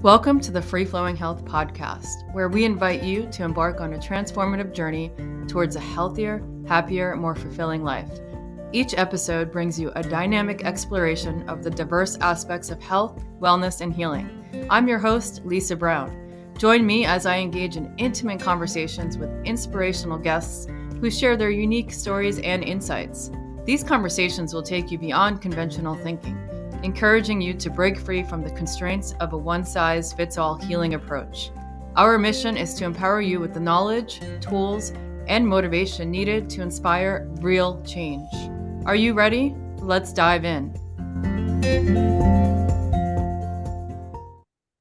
Welcome to the Free Flowing Health Podcast, where we invite you to embark on a transformative journey towards a healthier, happier, more fulfilling life. Each episode brings you a dynamic exploration of the diverse aspects of health, wellness, and healing. I'm your host, Lisa Brown. Join me as I engage in intimate conversations with inspirational guests who share their unique stories and insights. These conversations will take you beyond conventional thinking, encouraging you to break free from the constraints of a one-size-fits-all healing approach. Our mission is to empower you with the knowledge, tools, and motivation needed to inspire real change. Are you ready? Let's dive in.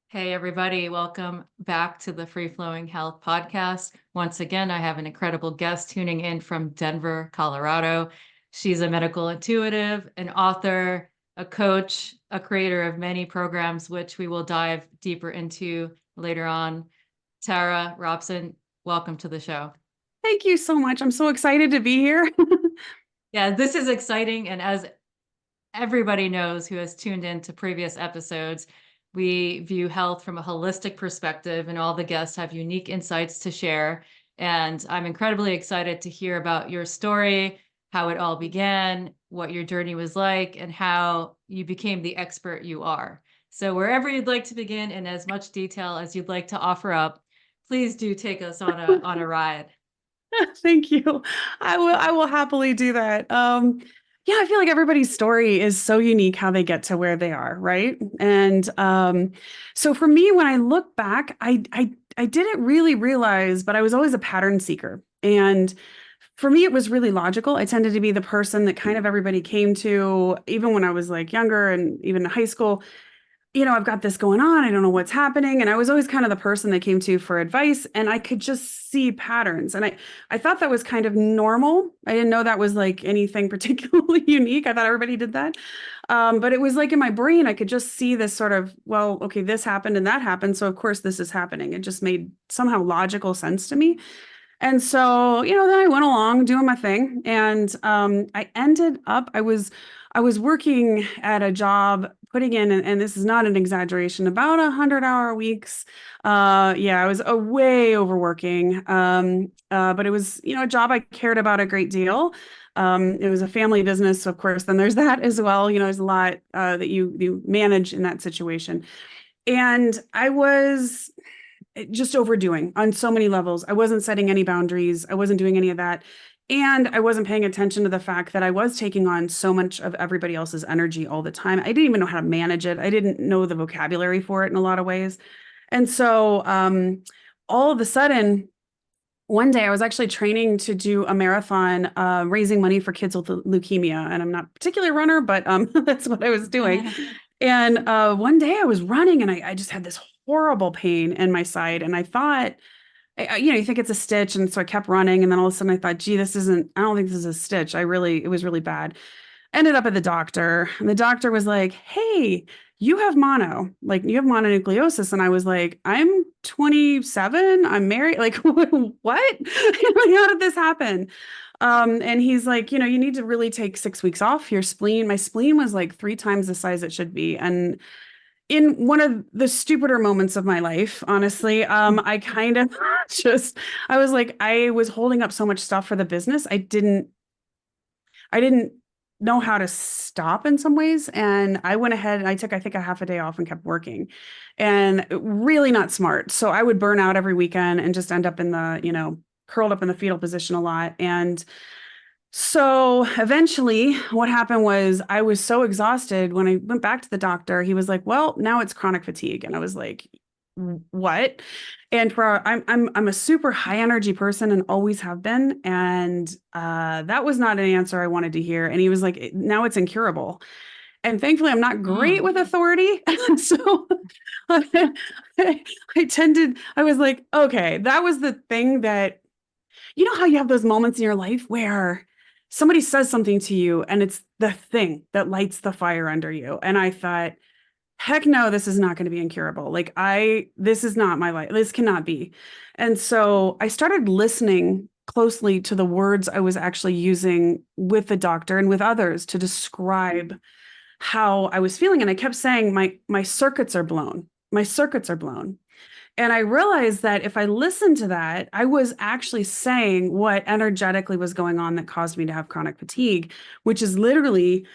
Hey everybody, welcome back to the Free Flowing Health Podcast. Once again, I have an incredible guest tuning in from Denver, Colorado. She's a medical intuitive, an author, a coach, a creator of many programs, which we will dive deeper into later on. Tara Meyer-Robson, welcome to the show. Thank you so much. I'm so excited to be here. Yeah, this is exciting. And as everybody knows who has tuned in to previous episodes, we view health from a holistic perspective, and all the guests have unique insights to share. And I'm incredibly excited to hear about your story, how it all began, what your journey was like, and how you became the expert you are. So wherever you'd like to begin, in as much detail as you'd like to offer up, please do take us on a ride. Thank you. I will happily do that. Yeah, I feel like everybody's story is so unique how they get to where they are, right? And so for me, when I look back, I didn't really realize, but I was always a pattern seeker. And for me, it was really logical. I tended to be the person that kind of everybody came to, even when I was like younger and even in high school. I've got this going on. I don't know what's happening. And I was always kind of the person they came to for advice, and I could just see patterns. And I thought that was kind of normal. I didn't know that was like anything particularly unique. I thought everybody did that. But it was like in my brain, I could just see this sort of, well, okay, this happened and that happened. So of course this is happening. It just made somehow logical sense to me. And so, then I went along doing my thing, and I ended up, I was working at a job, putting in, and this is not an exaggeration, about 100-hour weeks. Yeah, I was way overworking, but it was, a job I cared about a great deal. It was a family business, so of course, then there's that as well. There's a lot that you manage in that situation. And I was just overdoing on so many levels. I wasn't setting any boundaries. I wasn't doing any of that. And I wasn't paying attention to the fact that I was taking on so much of everybody else's energy all the time. I didn't even know how to manage it. I didn't know the vocabulary for it in a lot of ways. And so all of a sudden, one day I was actually training to do a marathon, raising money for kids with leukemia. And I'm not a particular runner, but that's what I was doing. And one day I was running, and I just had this horrible pain in my side. And I thought, you think it's a stitch. And so I kept running. And then all of a sudden I thought, gee, I don't think this is a stitch. It was really bad. Ended up at the doctor, and the doctor was like, hey, you have mononucleosis. And I was like, I'm 27. I'm married. Like, what? How did this happen? And he's like, you need to really take 6 weeks off. My spleen was like 3 times the size it should be. And in one of the stupider moments of my life, honestly, I kind of I was like, I was holding up so much stuff for the business. I didn't know how to stop in some ways. And I went ahead and I took, I think, a half a day off and kept working, and really not smart. So I would burn out every weekend and just end up in the, curled up in the fetal position a lot. And so eventually what happened was I was so exhausted when I went back to the doctor. He was like, well, now it's chronic fatigue. And I was like, what? And I'm a super high energy person and always have been. And that was not an answer I wanted to hear. And he was like, now it's incurable. And thankfully, I'm not great with authority. So I was like, okay, that was the thing that, how you have those moments in your life where somebody says something to you and it's the thing that lights the fire under you. And I thought, heck no, this is not going to be incurable. This is not my life. This cannot be. And so I started listening closely to the words I was actually using with the doctor and with others to describe how I was feeling. And I kept saying, my circuits are blown. my circuits are blown. And I realized that if I listened to that, I was actually saying what energetically was going on that caused me to have chronic fatigue, which is literally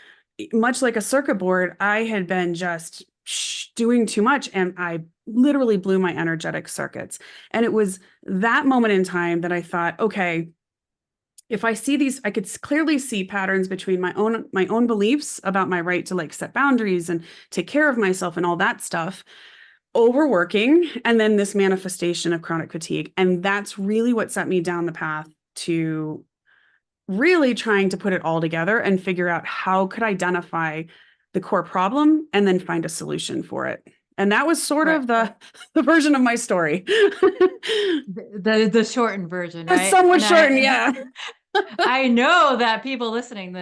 much like a circuit board. I had been just doing too much and I literally blew my energetic circuits. And it was that moment in time that I thought, okay, if I see these, I could clearly see patterns between my own beliefs about my right to like set boundaries and take care of myself and all that stuff, overworking, and then this manifestation of chronic fatigue. And that's really what set me down the path to really trying to put it all together and figure out how could I identify the core problem and then find a solution for it. And that was sort Right. of the version of my story. The shortened version, It's right? somewhat And shortened, yeah. I know that people listening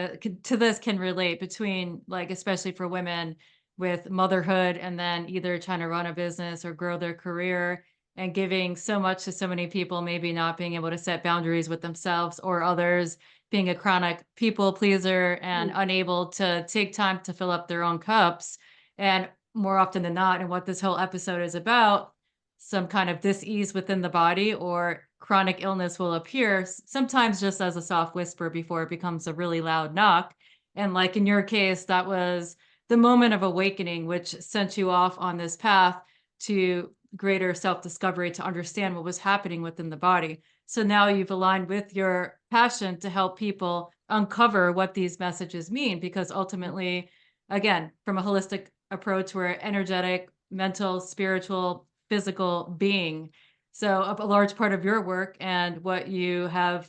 to this can relate between, like, especially for women with motherhood and then either trying to run a business or grow their career and giving so much to so many people, maybe not being able to set boundaries with themselves or others, being a chronic people pleaser and unable to take time to fill up their own cups. And more often than not, and what this whole episode is about, some kind of dis-ease within the body or chronic illness will appear, sometimes just as a soft whisper before it becomes a really loud knock. And like in your case, that was the moment of awakening, which sent you off on this path to greater self-discovery to understand what was happening within the body. So now you've aligned with your passion to help people uncover what these messages mean, because ultimately, again, from a holistic approach, we're energetic, mental, spiritual, physical being. So a large part of your work and what you have,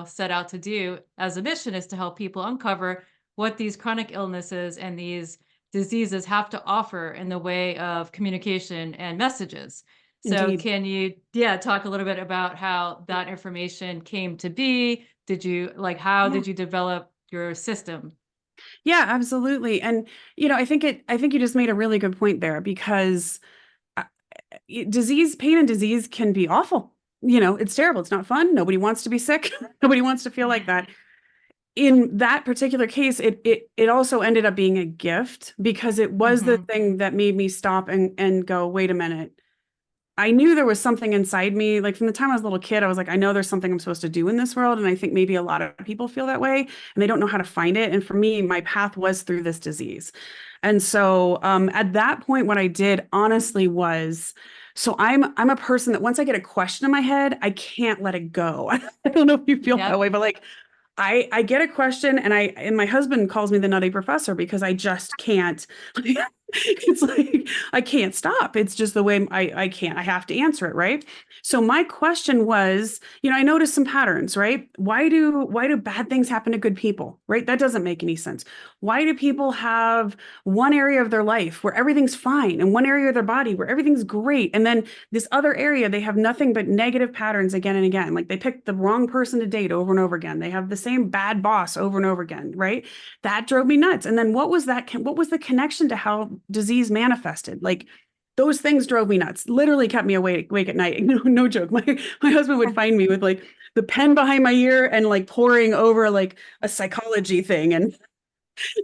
set out to do as a mission is to help people uncover what these chronic illnesses and these diseases have to offer in the way of communication and messages. So Indeed. can you, talk a little bit about how that information came to be? How Yeah. did you develop your system? Yeah, absolutely. And I think you just made a really good point there because uh, pain and disease can be awful. It's terrible. It's not fun. Nobody wants to be sick. Nobody wants to feel like that. In that particular case, it also ended up being a gift because it was the Hmm. thing that made me stop and go, wait a minute. I knew there was something inside me. Like from the time I was a little kid, I was like, I know there's something I'm supposed to do in this world. And I think maybe a lot of people feel that way and they don't know how to find it. And for me, my path was through this disease. And so at that point, what I did honestly was, so I'm a person that once I get a question in my head, I can't let it go. I don't know if you feel that Yep. way, but like I get a question and my husband calls me the nutty professor because I just can't. It's like I can't stop. It's just the way I can't. I have to answer it, right? So my question was, I noticed some patterns, right? Why do bad things happen to good people, right? That doesn't make any sense. Why do people have one area of their life where everything's fine and one area of their body where everything's great, and then this other area they have nothing but negative patterns again and again? Like they picked the wrong person to date over and over again. They have the same bad boss over and over again, right? That drove me nuts. And then what was the connection to how disease manifested? Like those things drove me nuts. Literally kept me awake at night. No joke. My husband would find me with like the pen behind my ear and like poring over like a psychology thing, and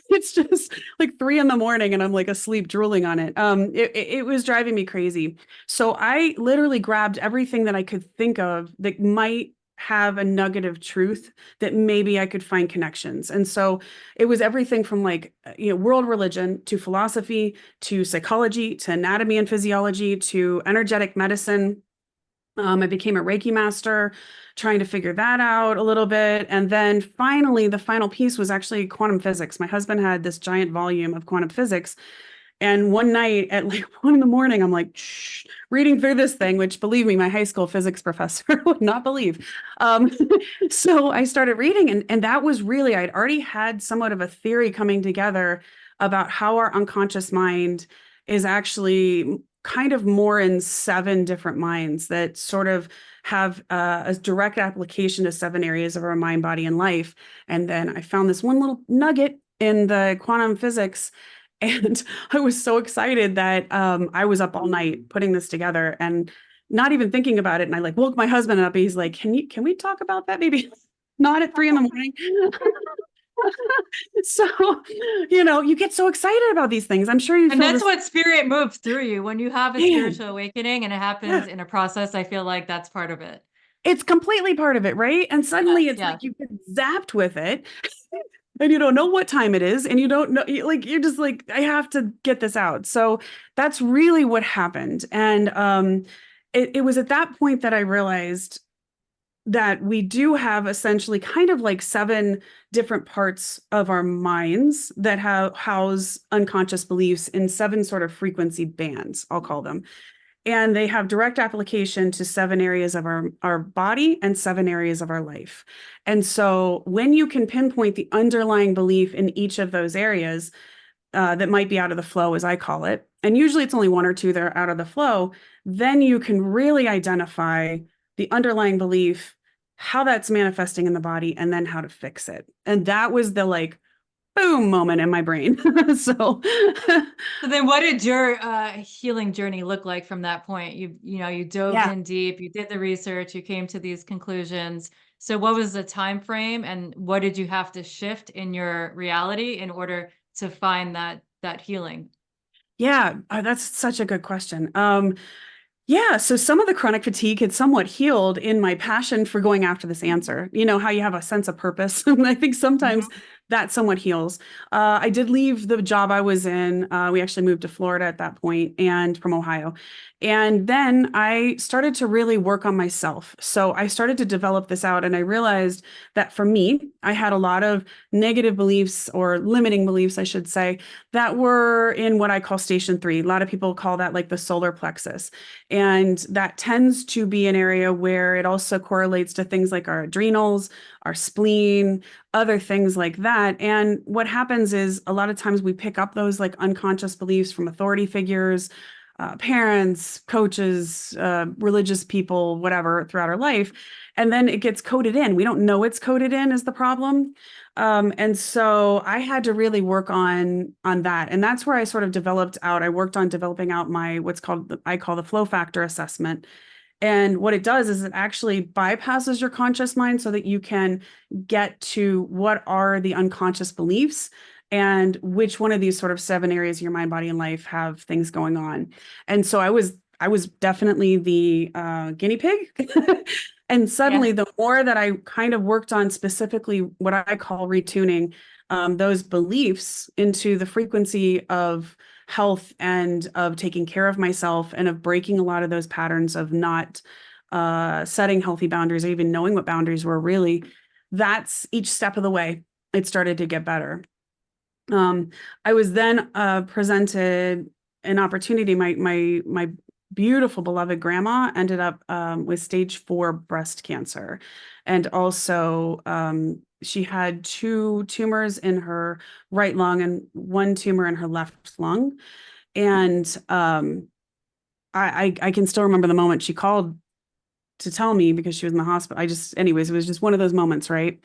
it's just like 3 a.m. and I'm like asleep drooling on it. It was driving me crazy. So I literally grabbed everything that I could think of that might have a nugget of truth that maybe I could find connections. And so it was everything from like, world religion to philosophy to psychology to anatomy and physiology to energetic medicine. I became a Reiki master, trying to figure that out a little bit. And then finally, the final piece was actually quantum physics. My husband had this giant volume of quantum physics. And one night at like 1 a.m, I'm like, shh, reading through this thing, which believe me, my high school physics professor would not believe. Um, so I started reading, and that was really, I'd already had somewhat of a theory coming together about how our unconscious mind is actually kind of more in 7 different minds that sort of have a direct application to 7 areas of our mind, body, and life. And then I found this one little nugget in the quantum physics, and I was so excited that I was up all night putting this together and not even thinking about it. And I like woke my husband up. He's like, can we talk about that? Maybe not at 3 a.m. So, you get so excited about these things. I'm sure you And feel that's this. what spirit moves through you. When you have a Man, spiritual awakening and it happens yeah, in a process, I feel like that's part of it. it's completely part of it, right? And Yes, suddenly it's yeah. like you get zapped with it and you don't know what time it is. And you don't know, like, you're just like, I have to get this out. So that's really what happened. And it was at that point that I realized that we do have essentially kind of like seven different parts of our minds that have house unconscious beliefs in seven sort of frequency bands, I'll call them. And they have direct application to seven areas of our body and seven areas of our life. And so when you can pinpoint the underlying belief in each of those areas, that might be out of the flow, as I call it, and usually it's only one or two that are out of the flow, then you can really identify the underlying belief, how that's manifesting in the body, and then how to fix it. And that was the like boom moment in my brain. So So then what did your healing journey look like from that point? You dove yeah. in deep, you did the research, you came to these conclusions. So what was the time frame and what did you have to shift in your reality in order to find that healing? Yeah, that's such a good question. Yeah, so some of the chronic fatigue had somewhat healed in my passion for going after this answer. You know, how you have a sense of purpose. I think sometimes Mhm. that somewhat heals. I did leave the job I was in. We actually moved to Florida at that point and from Ohio. And then I started to really work on myself. So I started to develop this out, and I realized that for me, I had a lot of negative beliefs or limiting beliefs, I should say, that were in what I call station three. A lot of people call that like the solar plexus. And that tends to be an area where it also correlates to things like our adrenals, our spleen, other things like that. And what happens is a lot of times we pick up those like unconscious beliefs from authority figures, parents, coaches, religious people, whatever, throughout our life. And then it gets coded in. We don't know it's coded in is the problem. And so I had to really work on that. And that's where I sort of developed out. I worked on developing out my what's called I call the flow factor assessment. And what it does is it actually bypasses your conscious mind so that you can get to what are the unconscious beliefs and which one of these sort of seven areas of your mind, body, and life have things going on. And so I was definitely the guinea pig. And Yeah. suddenly, the more that I kind of worked on specifically what I call retuning those beliefs into the frequency of health and of taking care of myself and of breaking a lot of those patterns of not setting healthy boundaries or even knowing what boundaries were really, that's each step of the way. It started to get better. Um, I was then presented an opportunity. My beautiful beloved grandma ended up with stage 4 breast cancer, and also she had two tumors in her right lung and one tumor in her left lung. And I can still remember the moment she called to tell me because she was in the hospital. Anyways, it was just one of those moments, right?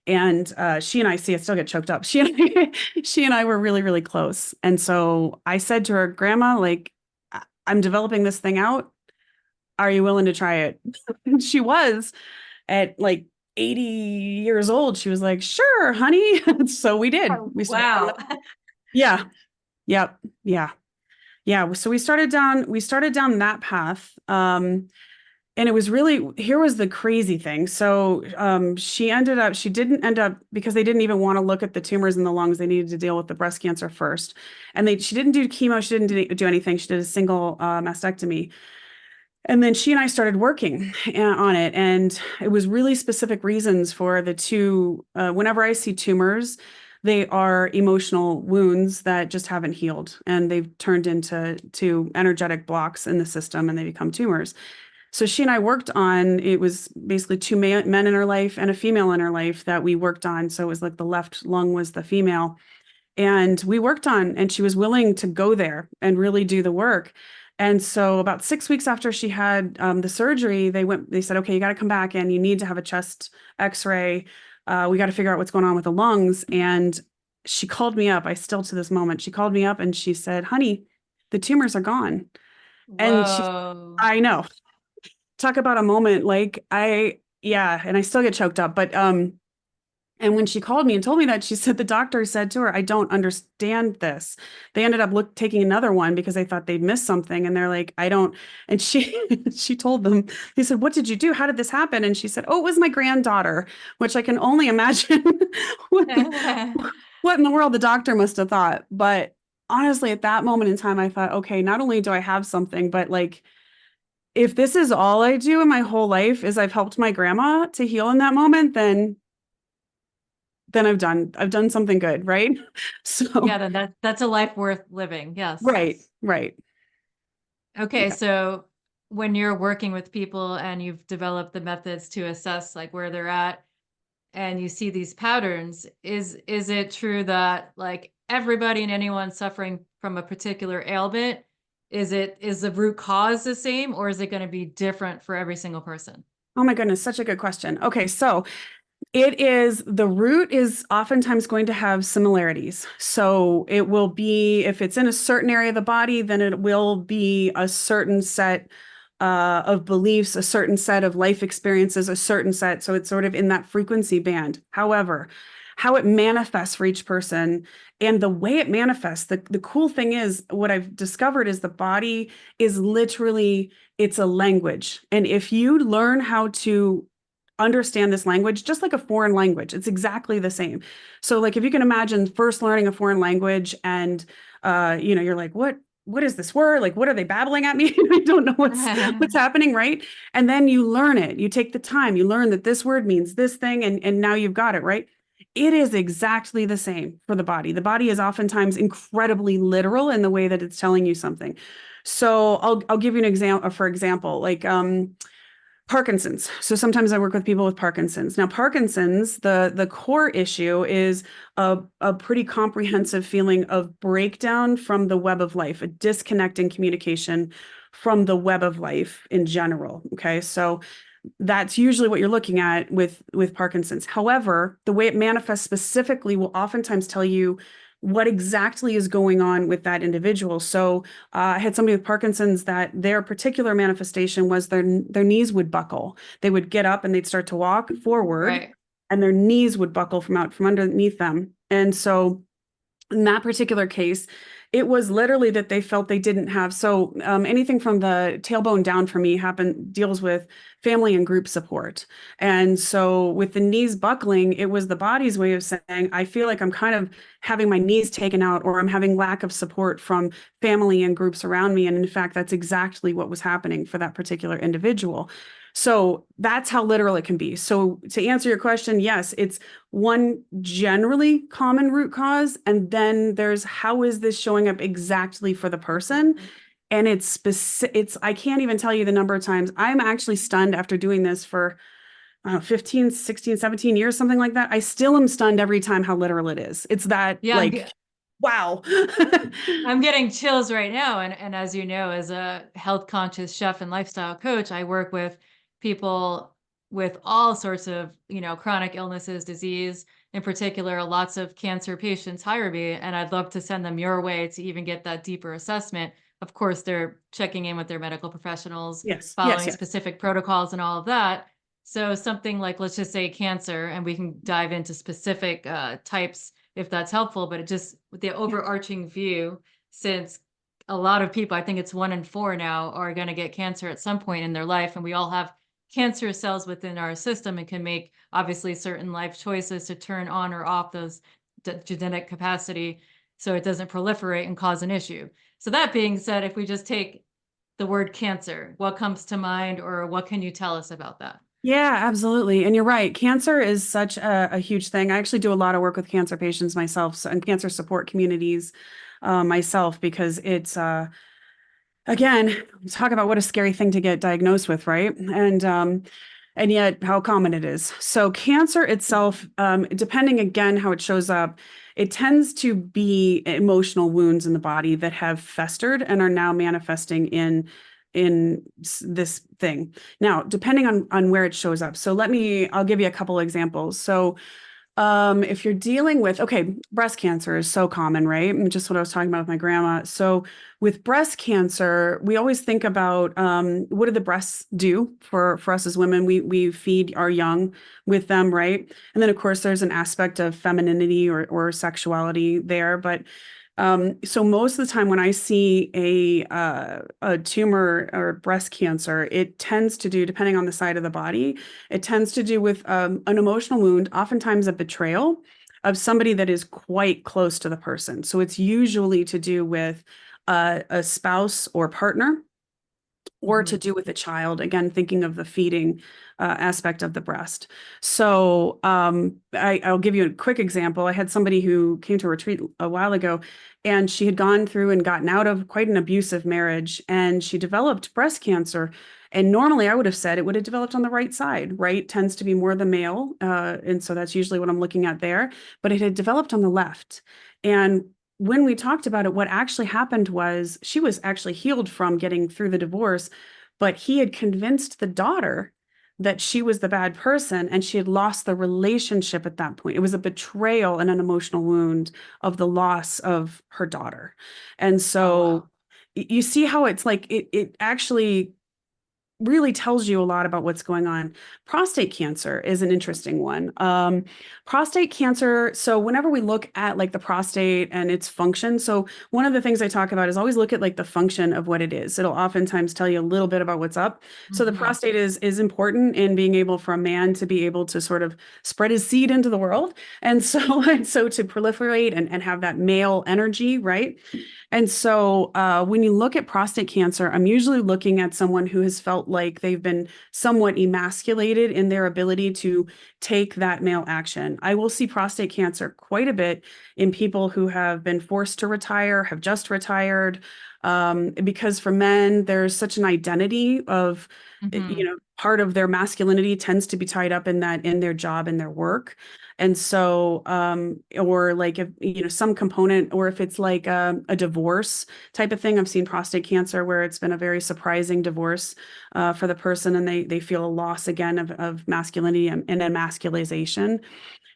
And she and I, see, I still get choked up. She and I were really, really close. And so I said to her, Grandma, like, I'm developing this thing out. Are you willing to try it? And she was at like 80 years old. She was like, sure, honey. So we did. Oh, We started on wow. the, yeah, yep, yeah, yeah. So we started down that path. And it was really, here was the crazy thing. So she didn't end up, because they didn't even want to look at the tumors in the lungs. They needed to deal with the breast cancer first. And she didn't do chemo. She didn't do anything. She did a single mastectomy. And then she and I started working on it. And it was really specific reasons for the two. Whenever I see tumors, they are emotional wounds that just haven't healed. And they've turned into energetic blocks in the system and they become tumors. So she and I worked on, it was basically two men in her life and a female in her life that we worked on. So it was like the left lung was the female. And we worked on, and she was willing to go there and really do the work. And so about 6 weeks after she had the surgery, they said, okay, you got to come back and you need to have a chest x-ray. We got to figure out what's going on with the lungs. And she called me up. I still to this moment, she called me up and she said, honey, the tumors are gone. And Whoa. I know, talk about a moment like yeah, and I still get choked up, but And when she called me and told me that, she said the doctor said to her, I don't understand this. They ended up taking another one because they thought they'd missed something. And they're like, I don't. And she she told them, they said, what did you do? How did this happen? And she said, oh, it was my granddaughter, which I can only imagine what, what in the world the doctor must have thought. But honestly, at that moment in time, I thought, okay, not only do I have something, but like, if this is all I do in my whole life is I've helped my grandma to heal in that moment, then I've done something good, right? So, Yeah, then that's a life worth living. Yes. right, right. Okay, Yeah. so when you're working with people and you've developed the methods to assess like where they're at and you see these patterns, is it true that like everybody and anyone suffering from a particular ailment, is the root cause the same, or is it going to be different for every single person? Oh my goodness, such a good question. Okay, so the root is oftentimes going to have similarities. So it will be, if it's in a certain area of the body, then it will be a certain set of beliefs, a certain set of life experiences, a certain set. So it's sort of in that frequency band. However, how it manifests for each person and the way it manifests, the cool thing is what I've discovered is the body is literally, it's a language. And if you learn how to understand this language, just like a foreign language, it's exactly the same. So like if you can imagine first learning a foreign language and you're like, what is this word? Like, what are they babbling at me? I don't know what's happening, right? And then you learn it. You take the time, you learn that this word means this thing, and now you've got it, right? It is exactly the same for the body. The body is oftentimes incredibly literal in the way that it's telling you something. So I'll give you an example, for example, like Parkinson's. So sometimes I work with people with Parkinson's. Now, Parkinson's, the core issue is a pretty comprehensive feeling of breakdown from the web of life, a disconnect in communication from the web of life in general. Okay, so that's usually what you're looking at with Parkinson's. However, the way it manifests specifically will oftentimes tell you what exactly is going on with that individual. So I had somebody with Parkinson's that their particular manifestation was their knees would buckle. They would get up and they'd start to walk forward, Right. and their knees would buckle from underneath them. And so in that particular case, it was literally that they felt they didn't have. So anything from the tailbone down for me deals with family and group support. And so with the knees buckling, it was the body's way of saying, I feel like I'm kind of having my knees taken out, or I'm having lack of support from family and groups around me. And in fact, that's exactly what was happening for that particular individual. So that's how literal it can be. So to answer your question, yes, it's one generally common root cause. And then there's how is this showing up exactly for the person? And it's specific. I can't even tell you the number of times I'm actually stunned after doing this for 15, 16, 17 years, something like that. I still am stunned every time how literal it is. It's that Yeah, like, wow. I'm getting chills right now. And as you know, as a health conscious chef and lifestyle coach, I work with people with all sorts of, chronic illnesses, disease, in particular, lots of cancer patients hire me, and I'd love to send them your way to even get that deeper assessment. Of course, they're checking in with their medical professionals, Yes, yes, following yes. specific protocols and all of that. So something like, let's just say cancer, and we can dive into specific types if that's helpful, but it just with the overarching view, since a lot of people, I think it's 1 in 4 now, are going to get cancer at some point in their life, and we all have cancer cells within our system and can make obviously certain life choices to turn on or off those genetic capacity so it doesn't proliferate and cause an issue. So that being said, if we just take the word cancer, what comes to mind, or what can you tell us about that? Yeah, absolutely. And you're right. Cancer is such a huge thing. I actually do a lot of work with cancer patients myself, and cancer support communities myself, because it's again, talk about what a scary thing to get diagnosed with, right? And yet how common it is. So cancer itself, depending again how it shows up, it tends to be emotional wounds in the body that have festered and are now manifesting in this thing. Now, depending on where it shows up. So I'll give you a couple examples. So If you're dealing with, okay, breast cancer is so common, right? And just what I was talking about with my grandma. So with breast cancer, we always think about what do the breasts do for us as women? We feed our young with them, right? And then of course there's an aspect of femininity or sexuality there, but so most of the time when I see a tumor or breast cancer, it tends to do, depending on the side of the body, it tends to do with an emotional wound, oftentimes a betrayal of somebody that is quite close to the person. So it's usually to do with a spouse or partner or to do with a child, again, thinking of the feeding aspect of the breast. So I'll give you a quick example. I had somebody who came to a retreat a while ago, and she had gone through and gotten out of quite an abusive marriage, and she developed breast cancer. And normally I would have said it would have developed on the right side, right? Tends to be more the male. And so that's usually what I'm looking at there. But it had developed on the left. And when we talked about it, what actually happened was she was actually healed from getting through the divorce, but he had convinced the daughter that she was the bad person and she had lost the relationship at that point. It was a betrayal and an emotional wound of the loss of her daughter. And so Oh, wow. you see how it's like it actually really tells you a lot about what's going on. Prostate cancer is an interesting one. Prostate cancer. So whenever we look at like the prostate and its function, so one of the things I talk about is always look at like the function of what it is. It'll oftentimes tell you a little bit about what's up. So the prostate is important in being able for a man to be able to sort of spread his seed into the world. And so to proliferate and have that male energy, right? And so when you look at prostate cancer, I'm usually looking at someone who has felt like they've been somewhat emasculated in their ability to take that male action. I will see prostate cancer quite a bit in people who have been forced to retire, have just retired, because for men, there's such an identity of, part of their masculinity tends to be tied up in that, in their job and their work. And so, or like if, some component, or if it's like a divorce type of thing, I've seen prostate cancer where it's been a very surprising divorce for the person, and they feel a loss again of masculinity and emasculization.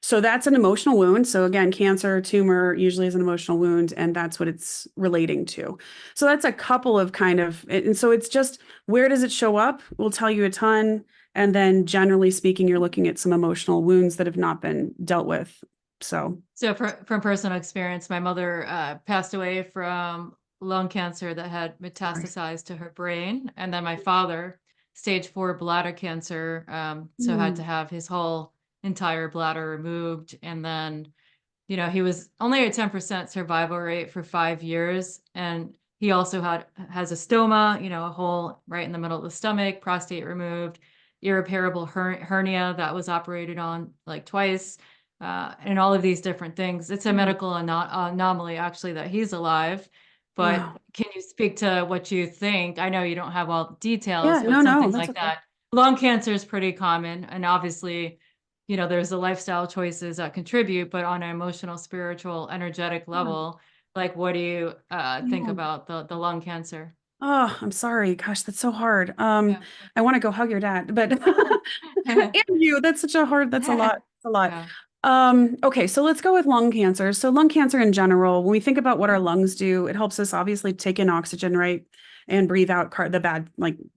So that's an emotional wound. So again, cancer, tumor usually is an emotional wound, and that's what it's relating to. So that's a couple of kind of, and so it's just, where does it show up? We'll tell you a ton. And then generally speaking, you're looking at some emotional wounds that have not been dealt with. So From personal experience, my mother passed away from lung cancer that had metastasized to her brain. And then my father, stage 4 bladder cancer, so had to have his whole entire bladder removed. And then, he was only a 10% survival rate for 5 years. And he also has a stoma, a hole right in the middle of the stomach, prostate removed, irreparable hernia that was operated on like twice, and all of these different things. It's a medical anomaly actually that he's alive. But wow. can you speak to what you think? I know you don't have all the details, Yeah, but no, something that's like okay. that. Lung cancer is pretty common, and obviously, there's the lifestyle choices that contribute, but on an emotional, spiritual, energetic Yeah. level, like what do you think Yeah. about the lung cancer? Oh, I'm sorry. Gosh, that's so hard. Yeah. I want to go hug your dad, but and you, that's such a hard, that's a lot. It's a lot. Yeah. Okay, so let's go with lung cancer. So lung cancer in general, when we think about what our lungs do, it helps us obviously take in oxygen, right? And breathe out the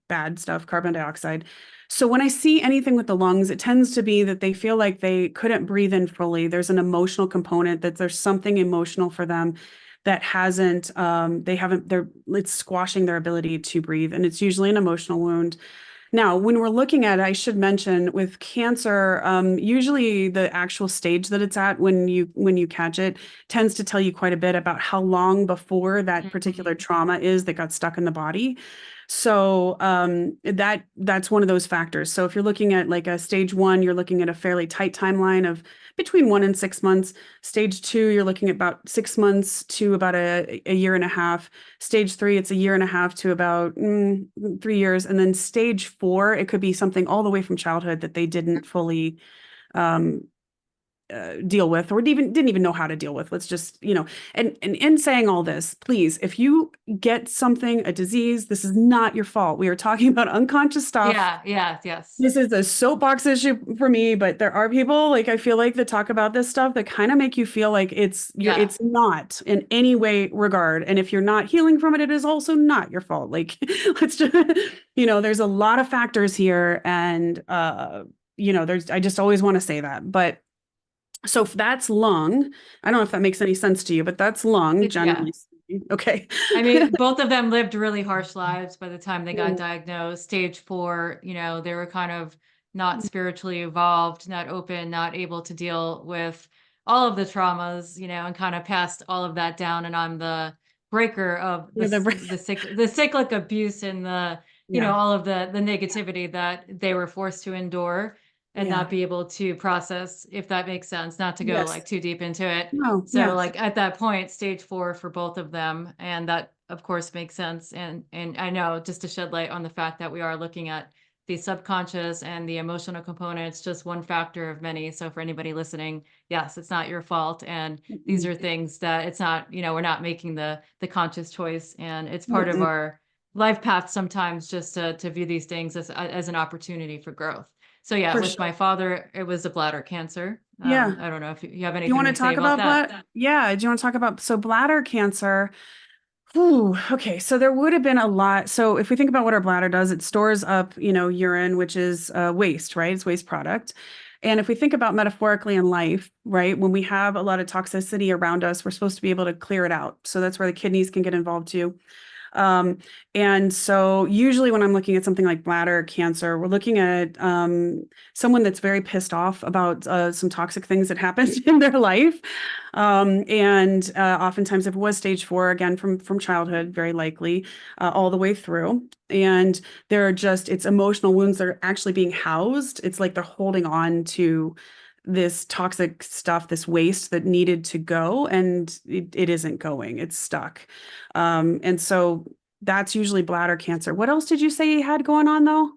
bad stuff, carbon dioxide. So when I see anything with the lungs, it tends to be that they feel like they couldn't breathe in fully. There's an emotional component, that there's something emotional for them that hasn't, it's squashing their ability to breathe. And it's usually an emotional wound. Now, when we're looking at it, I should mention with cancer, usually the actual stage that it's at when you catch it tends to tell you quite a bit about how long before that particular trauma is that got stuck in the body. So that's one of those factors. So if you're looking at like a stage 1, you're looking at a fairly tight timeline of between 1 and 6 months. Stage 2, you're looking at about 6 months to about a year and a half. Stage 3, it's a year and a half to about 3 years. And then stage 4, it could be something all the way from childhood that they didn't fully um, deal with, or didn't even know how to deal with. Let's just, and in saying all this, please, if you get something, a disease, this is not your fault. We are talking about unconscious stuff. Yes. This is a soapbox issue for me, but there are people, like, I feel like, that talk about this stuff that kind of make you feel like it's not in any way regard. And if you're not healing from it, it is also not your fault. Like, let's just, there's a lot of factors here. And, I just always want to say that. But so if that's lung, I don't know if that makes any sense to you, but that's lung, generally speaking. Okay. I mean, both of them lived really harsh lives by the time they got diagnosed. Stage 4, they were kind of not spiritually evolved, not open, not able to deal with all of the traumas, and kind of passed all of that down. And I'm the breaker of the cyclic abuse and the, all of the negativity that they were forced to endure and not be able to process, if that makes sense, not to go like too deep into it. Like at that point, stage 4 for both of them. And that of course makes sense. And I know, just to shed light on the fact that we are looking at the subconscious and the emotional component, it's just one factor of many. So for anybody listening, yes, it's not your fault. And these are things that it's not, we're not making the conscious choice, and it's part of our life path sometimes, just to view these things as an opportunity for growth. So with my father, it was a bladder cancer. I don't know if you have anything you want to talk about that. Yeah. Do you want to talk about, so bladder cancer? Ooh, okay. So there would have been a lot. So if we think about what our bladder does, it stores up, urine, which is waste, right? It's waste product. And if we think about metaphorically in life, right, when we have a lot of toxicity around us, we're supposed to be able to clear it out. So that's where the kidneys can get involved too. And so usually when I'm looking at something like bladder cancer, we're looking at someone that's very pissed off about some toxic things that happened in their life. And oftentimes if it was stage 4, again, from childhood, very likely all the way through. And it's emotional wounds that are actually being housed. It's like they're holding on to this toxic stuff, this waste that needed to go, and it isn't going, it's stuck. And so that's usually bladder cancer. What else did you say he had going on though?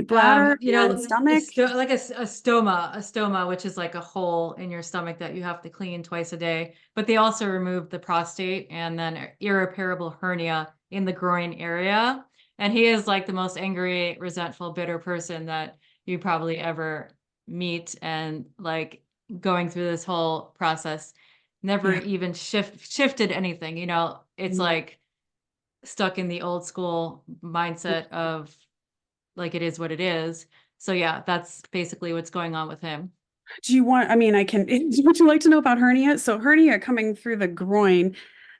Bladder, stomach? Like a stoma, which is like a hole in your stomach that you have to clean twice a day. But they also removed the prostate and then irreparable hernia in the groin area. And he is like the most angry, resentful, bitter person that you probably ever meet. And like going through this whole process, never even shifted anything. It's like stuck in the old school mindset of like, it is what it is. So that's basically what's going on with him. Would you like to know about hernia? So hernia coming through the groin,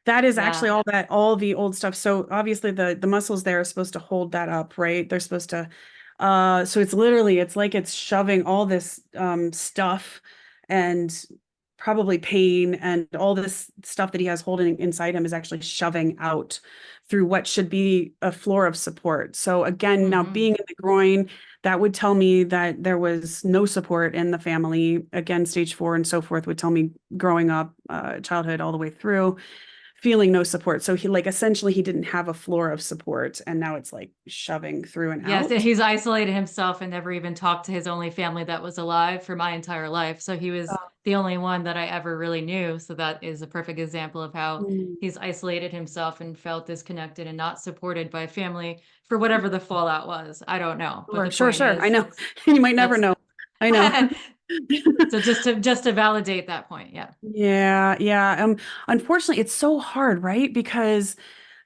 that is actually all the old stuff. So obviously the muscles there are supposed to hold that up, right? They're supposed to, so it's like it's shoving all this stuff and probably pain and all this stuff that he has holding inside him is actually shoving out through what should be a floor of support. So again, now being in the groin, that would tell me that there was no support in the family. Again, stage 4 and so forth would tell me growing up, childhood all the way through, feeling no support. So he essentially he didn't have a floor of support, and now it's like shoving through and out. Yes, he's isolated himself and never even talked to his only family that was alive for my entire life. So he was the only one that I ever really knew. So that is a perfect example of how he's isolated himself and felt disconnected and not supported by family for whatever the fallout was. I don't know. But sure. I know. You might never know. I know. So just to validate that point. Yeah. Unfortunately, it's so hard, right? Because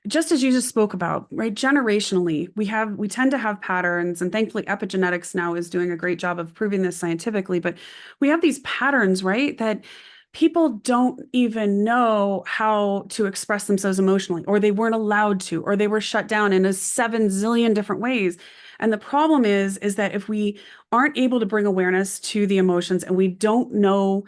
just as you just spoke about, right, generationally, we tend to have patterns, and thankfully epigenetics now is doing a great job of proving this scientifically, but we have these patterns, right, that people don't even know how to express themselves emotionally, or they weren't allowed to, or they were shut down in a 7 zillion different ways. And the problem is that if we aren't able to bring awareness to the emotions, and we don't know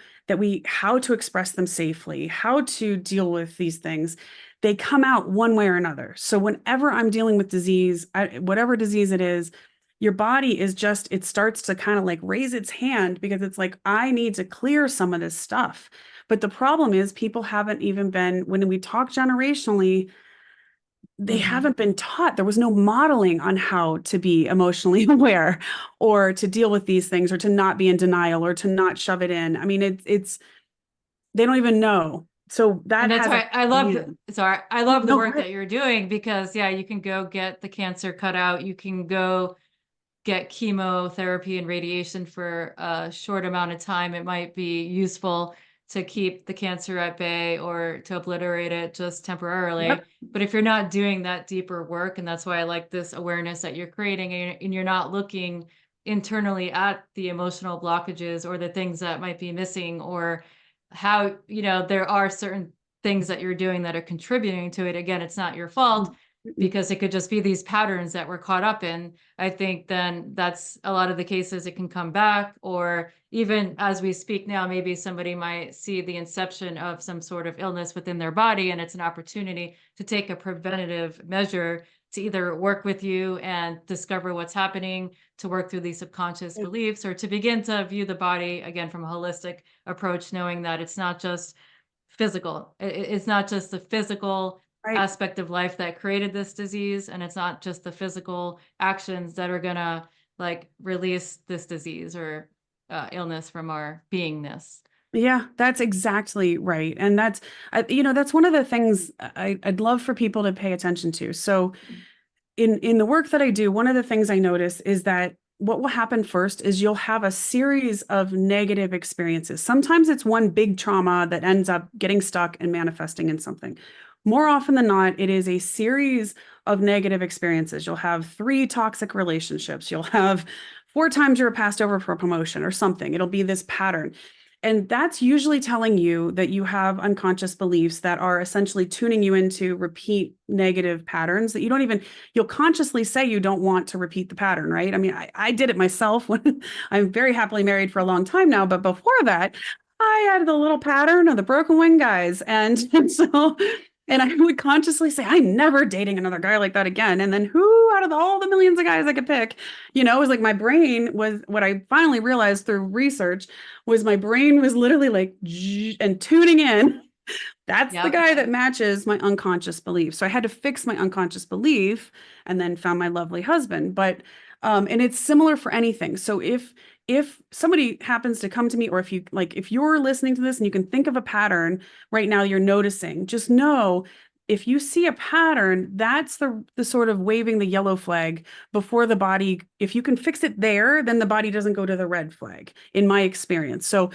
how to express them safely, how to deal with these things, they come out one way or another. So whenever I'm dealing with disease, whatever disease it is, your body it starts to kind of like raise its hand, because it's like, I need to clear some of this stuff. But the problem is people haven't even been, when we talk generationally, they haven't been taught. There was no modeling on how to be emotionally aware or to deal with these things or to not be in denial or to not shove it in. I mean, it's they don't even know. So that And that's has why I love I love the no, work that you're doing, because yeah, you can go get the cancer cut out. You can go get chemotherapy and radiation for a short amount of time. It might be useful to keep the cancer at bay or to obliterate it just temporarily. Yep. But if you're not doing that deeper work, and that's why I like this awareness that you're creating, and you're not looking internally at the emotional blockages or the things that might be missing, or how, there are certain things that you're doing that are contributing to it. Again, it's not your fault, because it could just be these patterns that we're caught up in. I think then that's a lot of the cases it can come back, or even as we speak now, maybe somebody might see the inception of some sort of illness within their body, and it's an opportunity to take a preventative measure to either work with you and discover what's happening, to work through these subconscious beliefs, or to begin to view the body again from a holistic approach, knowing that it's not just physical. It's not just the physical aspect of life that created this disease, and it's not just the physical actions that are gonna like release this disease or illness from our beingness. Yeah, that's exactly right. And that's, that's one of the things I'd love for people to pay attention to. So in the work that I do, one of the things I notice is that what will happen first is you'll have a series of negative experiences. Sometimes it's one big trauma that ends up getting stuck and manifesting in something. More often than not, it is a series of negative experiences. You'll have 3 toxic relationships. You'll have 4 times you were passed over for a promotion or something. It'll be this pattern. And that's usually telling you that you have unconscious beliefs that are essentially tuning you into repeat negative patterns that you'll consciously say you don't want to repeat the pattern, right? I mean, I did it myself when I'm very happily married for a long time now, but before that, I had the little pattern of the broken wing guys. And I would consciously say, I'm never dating another guy like that again. And then who out of all the millions of guys I could pick, it was like my brain was, what I finally realized through research was my brain was literally like, and tuning in. That's the guy that matches my unconscious belief. So I had to fix my unconscious belief and then found my lovely husband. But, and it's similar for anything. So if somebody happens to come to me, or if you're listening to this and you can think of a pattern right now you're noticing, just know if you see a pattern, that's the sort of waving the yellow flag before the body. If you can fix it there, then the body doesn't go to the red flag, in my experience. So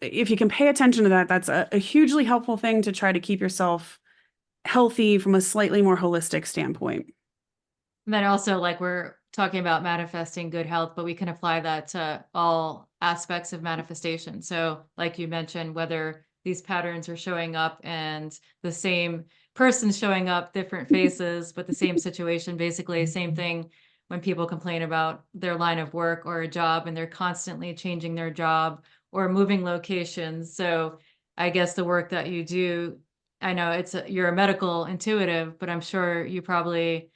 if you can pay attention to that, that's a hugely helpful thing to try to keep yourself healthy from a slightly more holistic standpoint. And then also, like, we're talking about manifesting good health, but we can apply that to all aspects of manifestation. So like you mentioned, whether these patterns are showing up and the same person showing up, different faces, but the same situation, basically same thing when people complain about their line of work or a job and they're constantly changing their job or moving locations. So I guess the work that you do, I know you're a medical intuitive, but I'm sure you probably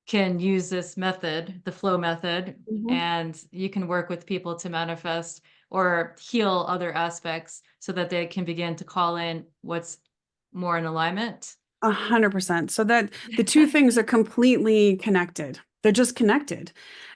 can use this method, the flow method, and you can work with people to manifest or heal other aspects so that they can begin to call in what's more in alignment. 100%. So that the two things are completely connected. They're just connected.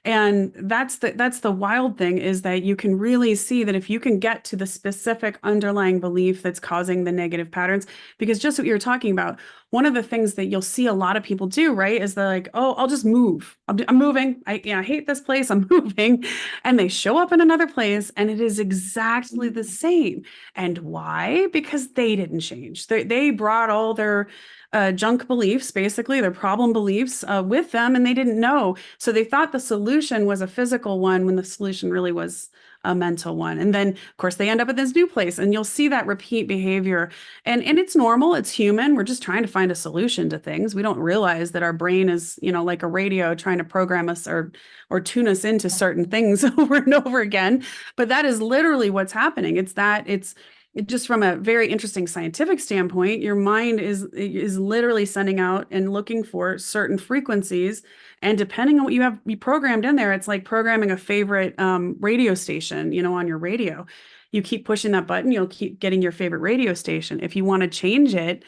And that's the wild thing, is that you can really see that if you can get to the specific underlying belief that's causing the negative patterns, because just what you're talking about, one of the things that you'll see a lot of people do, right, is they're like, oh, I'll just move. I'm moving. I hate this place. I'm moving. And they show up in another place and it is exactly the same. And why? Because they didn't change. They brought all their junk beliefs, basically their problem beliefs with them, and they didn't know. So they thought the solution was a physical one when the solution really was a mental one. And then, of course, they end up at this new place, and you'll see that repeat behavior. And it's normal. It's human. We're just trying to find a solution to things. We don't realize that our brain is, like a radio trying to program us or tune us into certain things over and over again. But that is literally what's happening. It's just from a very interesting scientific standpoint, your mind is literally sending out and looking for certain frequencies. And depending on what you programmed in there, it's like programming a favorite radio station, on your radio. You keep pushing that button, you'll keep getting your favorite radio station. If you want to change it,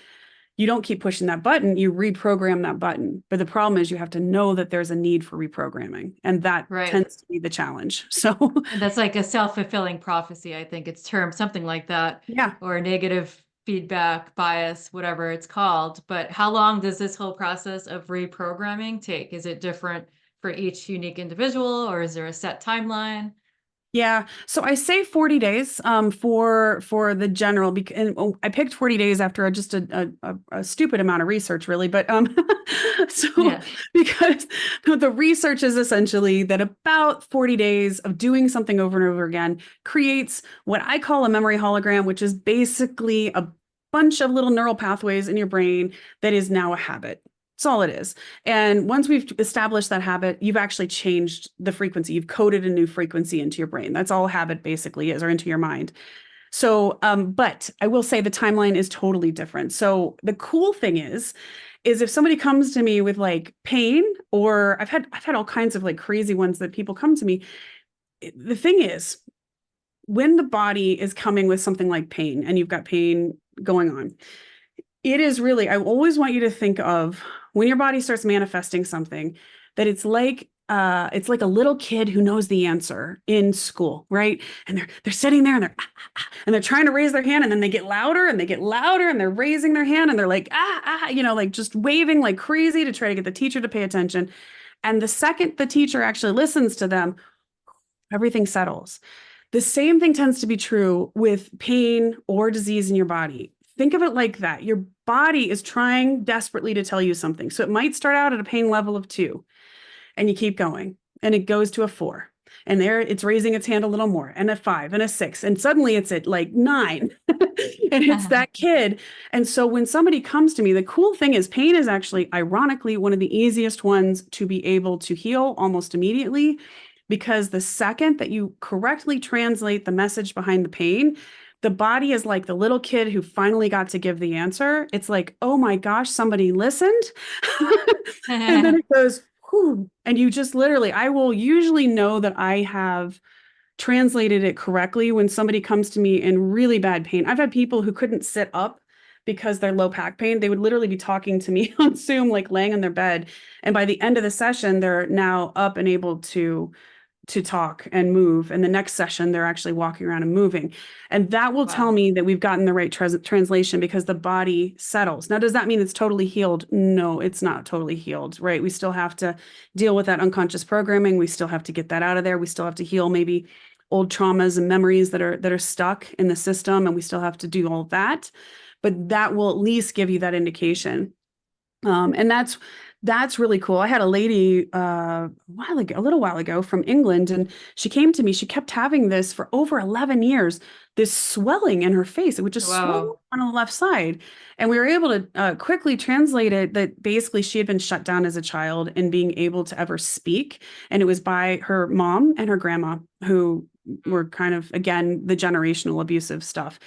You don't keep pushing that button, you reprogram that button. But the problem is you have to know that there's a need for reprogramming. And that Right. tends to be the challenge. So And that's like a self-fulfilling prophecy, I think it's termed, something like that, yeah. or negative feedback bias, whatever it's called. But how long does this whole process of reprogramming take? Is it different for each unique individual, or is there a set timeline? Yeah. So I say 40 days for the general and I picked 40 days after just a stupid amount of research really, but so Yeah. because the research is essentially that about 40 days of doing something over and over again creates what I call a memory hologram, which is basically a bunch of little neural pathways in your brain that is now a habit. That's all it is. And once we've established that habit, you've actually changed the frequency. You've coded a new frequency into your brain. That's all habit basically is, or into your mind. So, but I will say the timeline is totally different. So the cool thing is if somebody comes to me with like pain, or I've had all kinds of like crazy ones that people come to me. The thing is, when the body is coming with something like pain, and you've got pain going on, it is really, I always want you to think of when your body starts manifesting something, that it's like a little kid who knows the answer in school, right? And they're sitting there and and they're trying to raise their hand, and then they get louder and they get louder and they're raising their hand and they're like like just waving like crazy to try to get the teacher to pay attention. And the second the teacher actually listens to them, everything settles. The same thing tends to be true with pain or disease in your body. Think of it like that. Your body is trying desperately to tell you something. So it might start out at a pain level of 2, and you keep going, and it goes to a 4. And there it's raising its hand a little more, and a 5 and a 6. And suddenly it's at like 9. And it's that kid. And so when somebody comes to me, the cool thing is pain is actually, ironically, one of the easiest ones to be able to heal almost immediately, because the second that you correctly translate the message behind the pain, the body is like the little kid who finally got to give the answer. It's like, oh my gosh, somebody listened. And then it goes, whew. And you just literally, I will usually know that I have translated it correctly when somebody comes to me in really bad pain. I've had people who couldn't sit up because they're low back pain. They would literally be talking to me on Zoom, like laying in their bed. And by the end of the session, they're now up and able to talk and move. And the next session, they're actually walking around and moving. And that will tell me that we've gotten the right translation, because the body settles. Now, does that mean it's totally healed? No, it's not totally healed, right? We still have to deal with that unconscious programming. We still have to get that out of there. We still have to heal maybe old traumas and memories that are stuck in the system. And we still have to do all that. But that will at least give you that indication. And that's really cool. I had a lady a little while ago from England, and she came to me. She kept having this for over 11 years, this swelling in her face. It would just swell on the left side. And we were able to quickly translate it, that basically she had been shut down as a child in being able to ever speak. And it was by her mom and her grandma, who were kind of, again, the generational abusive stuff.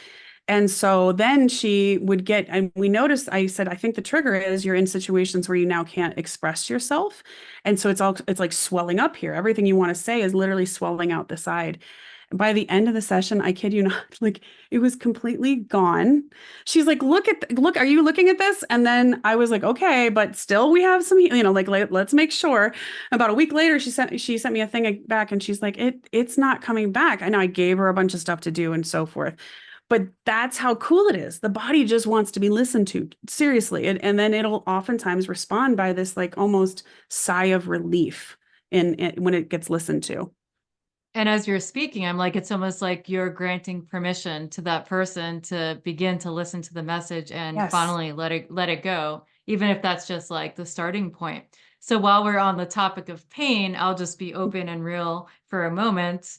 And so then she would get, and we noticed, I said, I think the trigger is you're in situations where you now can't express yourself. And so it's like swelling up here. Everything you want to say is literally swelling out the side. And by the end of the session, I kid you not, like it was completely gone. She's like, look, are you looking at this? And then I was like, okay, but still we have some, like let's make sure. About a week later, she sent me a thing back, and she's like, it's not coming back. I know I gave her a bunch of stuff to do and so forth. But that's how cool it is. The body just wants to be listened to, seriously. And then it'll oftentimes respond by this like almost sigh of relief when it gets listened to. And as you're speaking, I'm like, it's almost like you're granting permission to that person to begin to listen to the message and finally let it go, even if that's just like the starting point. So while we're on the topic of pain, I'll just be open and real for a moment.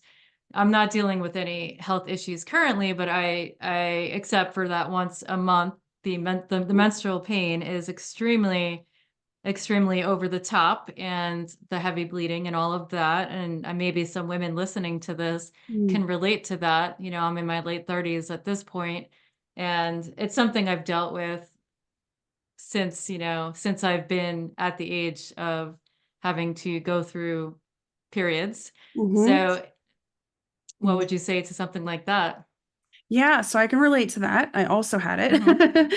I'm not dealing with any health issues currently, but I accept for that once a month, the menstrual pain is extremely over the top, and the heavy bleeding and all of that. And maybe some women listening to this can relate to that. I'm in my late 30s at this point, and it's something I've dealt with since I've been at the age of having to go through periods. So what would you say to something like that? Yeah, so I can relate to that. I also had Mhm.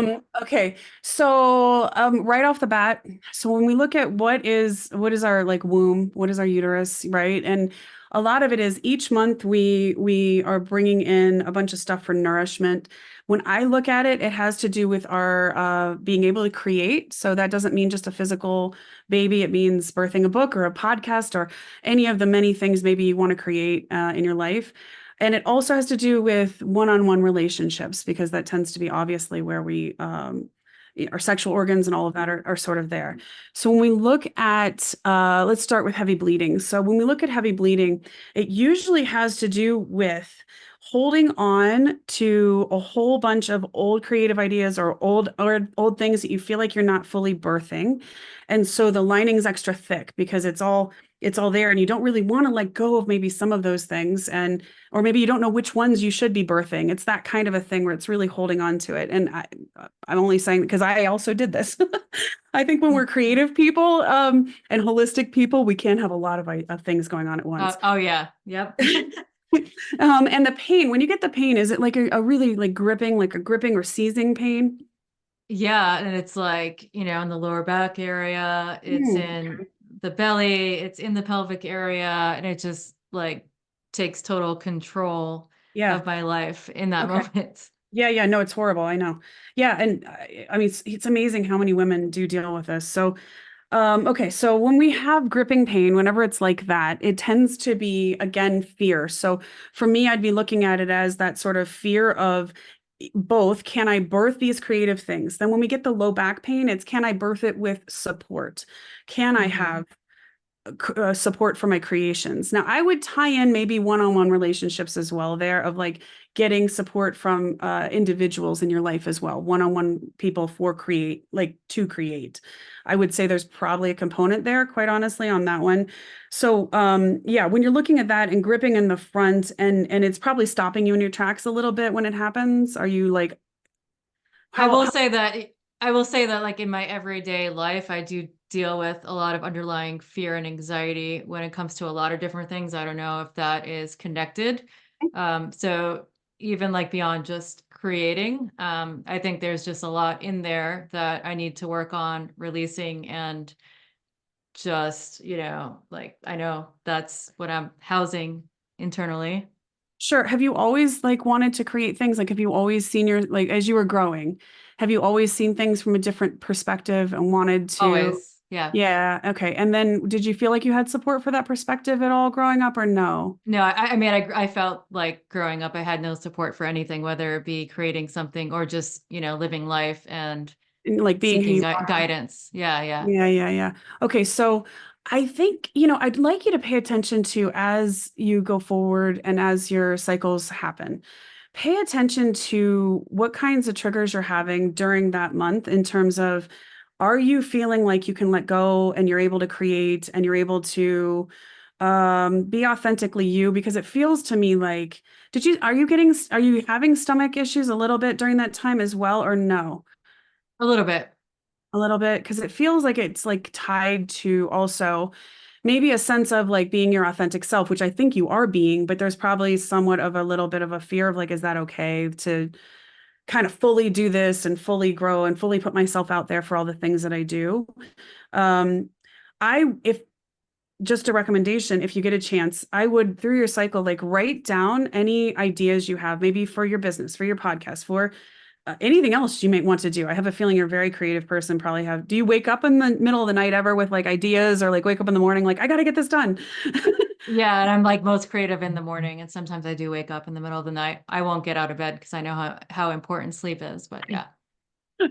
it. Okay. So, right off the bat, so when we look at what is our like womb, what is our uterus, right? And a lot of it is each month we are bringing in a bunch of stuff for nourishment. When I look at it, it has to do with our being able to create. So that doesn't mean just a physical baby. It means birthing a book or a podcast or any of the many things maybe you want to create in your life. And it also has to do with one-on-one relationships because that tends to be obviously where our sexual organs and all of that are sort of there. So when we look at, let's start with heavy bleeding. So when we look at heavy bleeding, it usually has to do with holding on to a whole bunch of old creative ideas or old things that you feel like you're not fully birthing. And so the lining's extra thick because it's all there and you don't really want to let go of maybe some of those things and or maybe you don't know which ones you should be birthing. It's that kind of a thing where it's really holding on to it. And I'm only saying because I also did this. I think when we're creative people and holistic people, we can have a lot of things going on at once. Oh yeah. Yep. And the pain, when you get the pain, is it like a really like gripping or seizing pain? Yeah, and it's like, in the lower back area, it's in Okay. the belly, it's in the pelvic area, and it just like takes total control Yeah. of my life in that Okay. moment. Yeah, yeah, no, it's horrible. I know. Yeah, and I mean, it's amazing how many women do deal with this. So, okay, so when we have gripping pain, whenever it's like that, it tends to be again fear. So for me, I'd be looking at it as that sort of fear of both, can I birth these creative things? Then when we get the low back pain, it's can I birth it with support? Can I Hmm. have support for my creations. Now, I would tie in maybe one-on-one relationships as well there of like getting support from individuals in your life as well, one-on-one people for create, like to create. I would say there's probably a component there, quite honestly, on that one. So, yeah, when you're looking at that and gripping in the front and it's probably stopping you in your tracks a little bit when it happens, are you like, I how, will how say that I will say that like in my everyday life, I do deal with a lot of underlying fear and anxiety when it comes to a lot of different things. I don't know if that is connected. So even like beyond just creating, I think there's just a lot in there that I need to work on releasing and just, like I know that's what I'm housing internally. Sure. Have you always like wanted to create things? Like, have you always seen your, like, as you were growing, have you always seen things from a different perspective and wanted to? Always. Yeah. Yeah. Okay. And then did you feel like you had support for that perspective at all growing up or no? No, I mean, I felt like growing up, I had no support for anything, whether it be creating something or just, living life and And, like being who seeking you are. guidance. Yeah, yeah. Yeah. Yeah. Yeah. Okay. So I think, I'd like you to pay attention to as you go forward and as your cycles happen. Pay attention to what kinds of triggers you're having during that month in terms of are you feeling like you can let go and you're able to create and you're able to be authentically you? Because it feels to me like, are you having stomach issues a little bit during that time as well, or no? A little bit. A little bit, because it feels like it's like tied to also maybe a sense of like being your authentic self, which I think you are being, but there's probably somewhat of a little bit of a fear of like, is that okay to kind of fully do this and fully grow and fully put myself out there for all the things that I do? Um, if just a recommendation, if you get a chance, I would through your cycle, like write down any ideas you have, maybe for your business, for your podcast, for anything else you might want to do. I have a feeling you're a very creative person, probably have. Do you wake up in the middle of the night ever with like ideas or like wake up in the morning, like, I got to get this done? Yeah, and I'm like most creative in the morning, and sometimes I do wake up in the middle of the night. I won't get out of bed because I know how important sleep is, but yeah.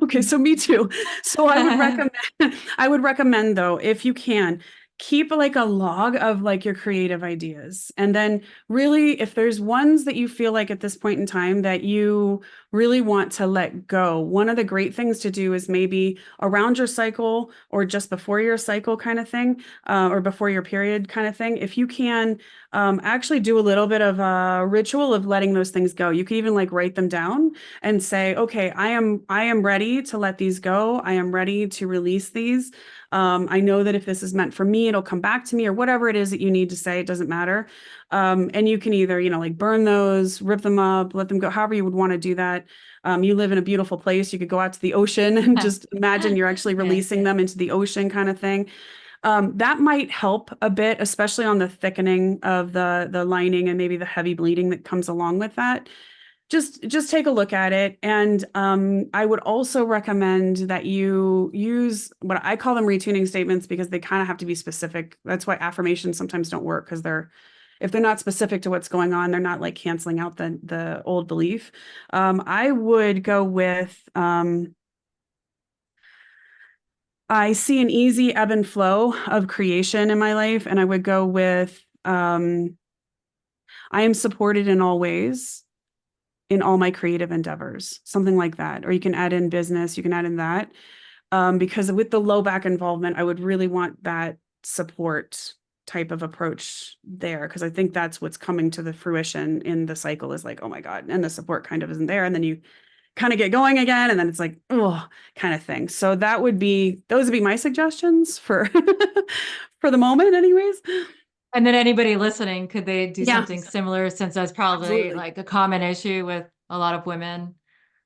Okay, so me too. So I would recommend though, if you can, keep like a log of like your creative ideas. And then really, if there's ones that you feel like at this point in time that you really want to let go, one of the great things to do is maybe around your cycle or just before your cycle kind of thing, or before your period kind of thing. If you can actually do a little bit of a ritual of letting those things go. You can even like write them down and say, okay, I am ready to let these go. I am ready to release these. I know that if this is meant for me, it'll come back to me, or whatever it is that you need to say. It doesn't matter. And you can either, like burn those, rip them up, let them go, however you would want to do that. You live in a beautiful place. You could go out to the ocean and just imagine you're actually releasing them into the ocean kind of thing. That might help a bit, especially on the thickening of the lining and maybe the heavy bleeding that comes along with that. Just take a look at it. And I would also recommend that you use what I call them retuning statements, because they kind of have to be specific. That's why affirmations sometimes don't work, because if they're not specific to what's going on, they're not like canceling out the old belief. I would go with I see an easy ebb and flow of creation in my life, and I would go with I am supported in all ways in all my creative endeavors, something like that. Or you can add in business, you can add in that. Because with the low back involvement, I would really want that support type of approach there, because I think that's what's coming to the fruition in the cycle is like, oh my God, and the support kind of isn't there. And then you kind of get going again, and then it's like, oh, kind of thing. So those would be my suggestions for for the moment anyways. And then anybody listening, could they do Yeah. something similar, since that's probably Absolutely. like a common issue with a lot of women?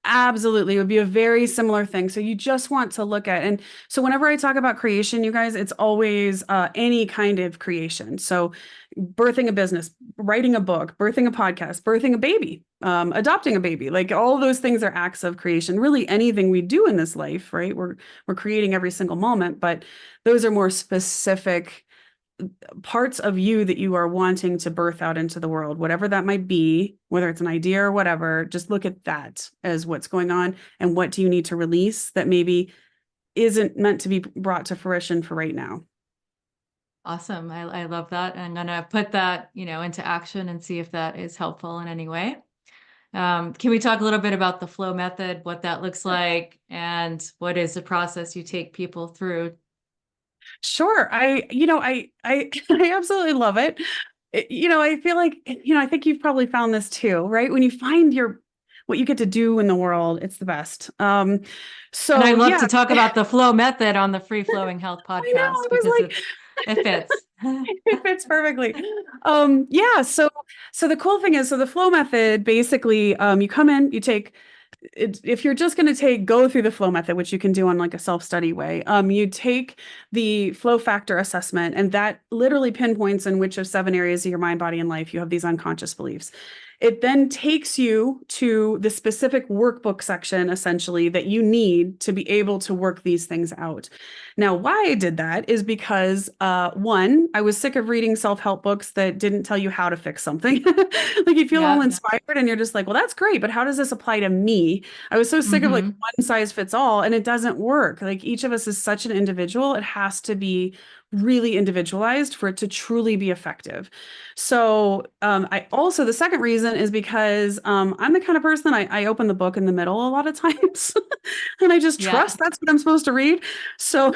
Absolutely. It would be a very similar thing. So you just want to look at, and so whenever I talk about creation, you guys, it's always any kind of creation. So birthing a business, writing a book, birthing a podcast, birthing a baby, adopting a baby, like all those things are acts of creation. Really anything we do in this life, right? We're creating every single moment, but those are more specific parts of you that you are wanting to birth out into the world, whatever that might be, whether it's an idea or whatever. Just look at that as what's going on, and what do you need to release that maybe isn't meant to be brought to fruition for right now. Awesome. I love that. I'm going to put that, into action and see if that is helpful in any way. Can we talk a little bit about the flow method, what that looks like, and what is the process you take people through? Sure. I absolutely love it. I feel like, I think you've probably found this too, right? When you find what you get to do in the world, it's the best. So and I love yeah. to talk about the flow method on the Free Flowing Health I know, podcast, I was because like, it fits. it fits perfectly. Yeah. So the cool thing is, so the flow method, basically, you come in, you take if you're just going to go through the flow method, which you can do on like a self-study way, you take the flow factor assessment, and that literally pinpoints in which of 7 areas of your mind, body, and life you have these unconscious beliefs. It then takes you to the specific workbook section, essentially, that you need to be able to work these things out. Now, why I did that is because, one, I was sick of reading self-help books that didn't tell you how to fix something. Like you feel all inspired and you're just like, well, that's great, but how does this apply to me? I was so sick of like one size fits all, and it doesn't work. Like each of us is such an individual. It has to be really individualized for it to truly be effective. So I also, the second reason is because I'm the kind of person I open the book in the middle a lot of times and I just trust that's what I'm supposed to read. So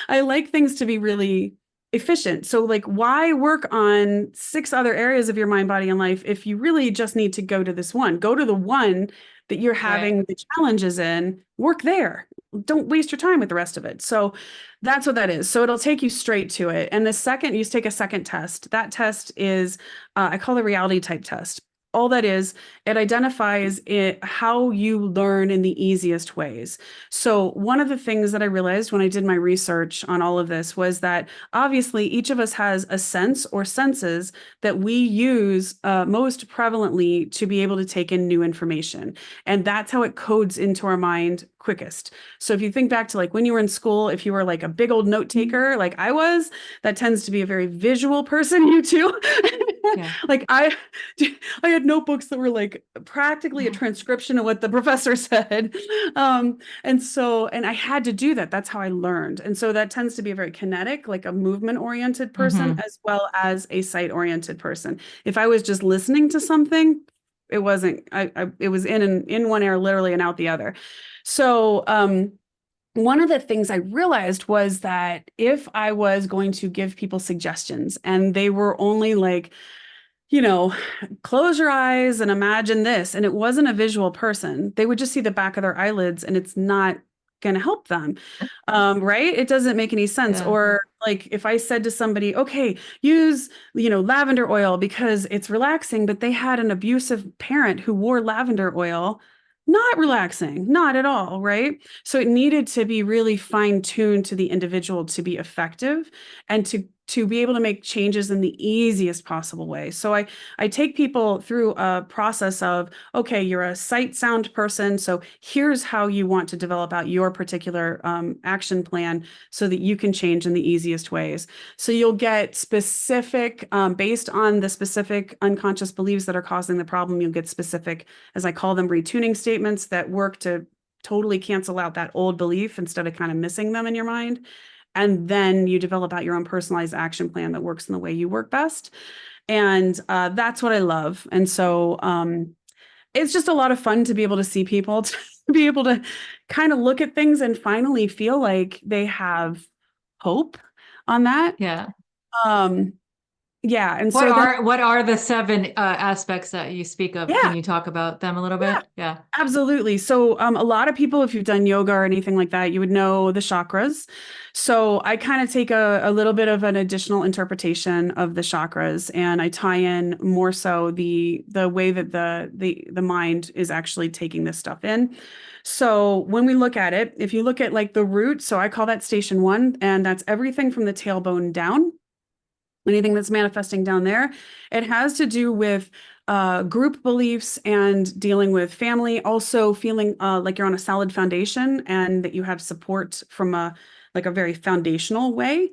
I like things to be really efficient. So like, why work on 6 other areas of your mind, body, and life if you really just need to go to this one? Go to the one that you're having the challenges in, work there. Don't waste your time with the rest of it. So that's what that is. So it'll take you straight to it. And the second, you take a second test. That test is, I call the reality type test. All that is, it identifies how you learn in the easiest ways. So one of the things that I realized when I did my research on all of this was that obviously each of us has a sense or senses that we use most prevalently to be able to take in new information. And that's how it codes into our mind quickest. So if you think back to like when you were in school, if you were like a big old note taker, like I was, that tends to be a very visual person, you too. Like I had notebooks that were like practically a transcription of what the professor said. And I had to do that. That's how I learned. And so that tends to be a very kinetic, like a movement oriented person, as well as a sight oriented person. If I was just listening to something, it wasn't, it was in one ear literally and out the other. So, one of the things I realized was that if I was going to give people suggestions and they were only like, close your eyes and imagine this, and it wasn't a visual person, they would just see the back of their eyelids and it's not going to help them. Right? It doesn't make any sense. Yeah. Or like if I said to somebody, okay, use, lavender oil because it's relaxing, but they had an abusive parent who wore lavender oil, not relaxing, not at all, right? So it needed to be really fine-tuned to the individual to be effective and to be able to make changes in the easiest possible way. So I take people through a process of, okay, you're a sight sound person, so here's how you want to develop out your particular action plan so that you can change in the easiest ways. So you'll get specific, based on the specific unconscious beliefs that are causing the problem, you'll get specific, as I call them, retuning statements that work to totally cancel out that old belief instead of kind of missing them in your mind. And then you develop out your own personalized action plan that works in the way you work best. And that's what I love. And so it's just a lot of fun to be able to see people, to be able to kind of look at things and finally feel like they have hope on that. Yeah. Yeah. And what are the 7 aspects that you speak of? Yeah. Can you talk about them a little bit? Yeah. Absolutely. So a lot of people, if you've done yoga or anything like that, you would know the chakras. So I kind of take a little bit of an additional interpretation of the chakras, and I tie in more so the way that the mind is actually taking this stuff in. So when we look at it, if you look at like the root, so I call that station 1, and that's everything from the tailbone down. Anything that's manifesting down there, it has to do with group beliefs and dealing with family, also feeling like you're on a solid foundation and that you have support from a very foundational way.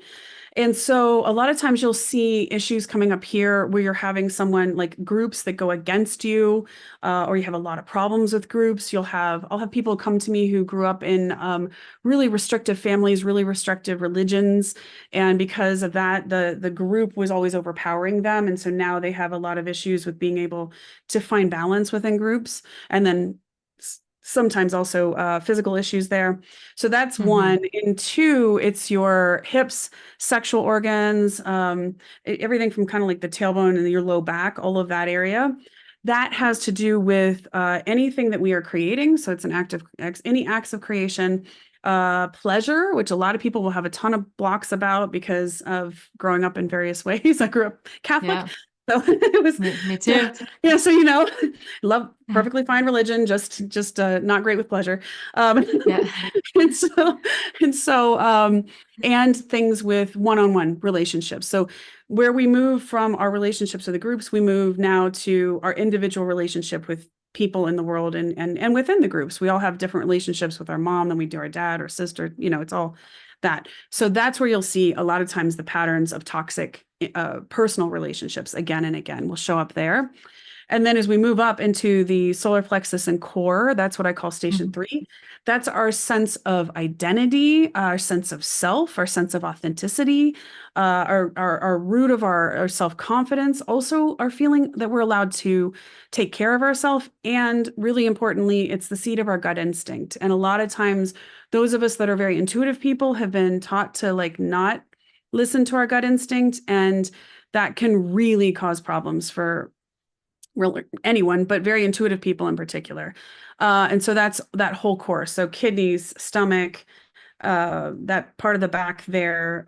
And so a lot of times you'll see issues coming up here where you're having someone like groups that go against you, or you have a lot of problems with groups. I'll have people come to me who grew up in really restrictive families, really restrictive religions. And because of that, the group was always overpowering them. And so now they have a lot of issues with being able to find balance within groups. And then sometimes also physical issues there. So that's 1. And 2, it's your hips, sexual organs, everything from kind of like the tailbone and your low back, all of that area. That has to do with anything that we are creating. So it's any acts of creation, pleasure, which a lot of people will have a ton of blocks about because of growing up in various ways. I grew up Catholic. Yeah. So it was me too. Yeah, so love perfectly fine religion, just not great with pleasure. Yeah. And things with one-on-one relationships. So where we move from our relationships with the groups, we move now to our individual relationship with people in the world and within the groups. We all have different relationships with our mom than we do our dad or sister. It's all that. So that's where you'll see a lot of times the patterns of toxic personal relationships again and again will show up there. And then as we move up into the solar plexus and core, that's what I call station 3. That's our sense of identity, our sense of self, our sense of authenticity, our root of our self-confidence, also our feeling that we're allowed to take care of ourselves. And really importantly, it's the seat of our gut instinct. And a lot of times, those of us that are very intuitive people have been taught to not listen to our gut instinct. And that can really cause problems for anyone, but very intuitive people in particular. And so that's that whole course. So kidneys, stomach, that part of the back there,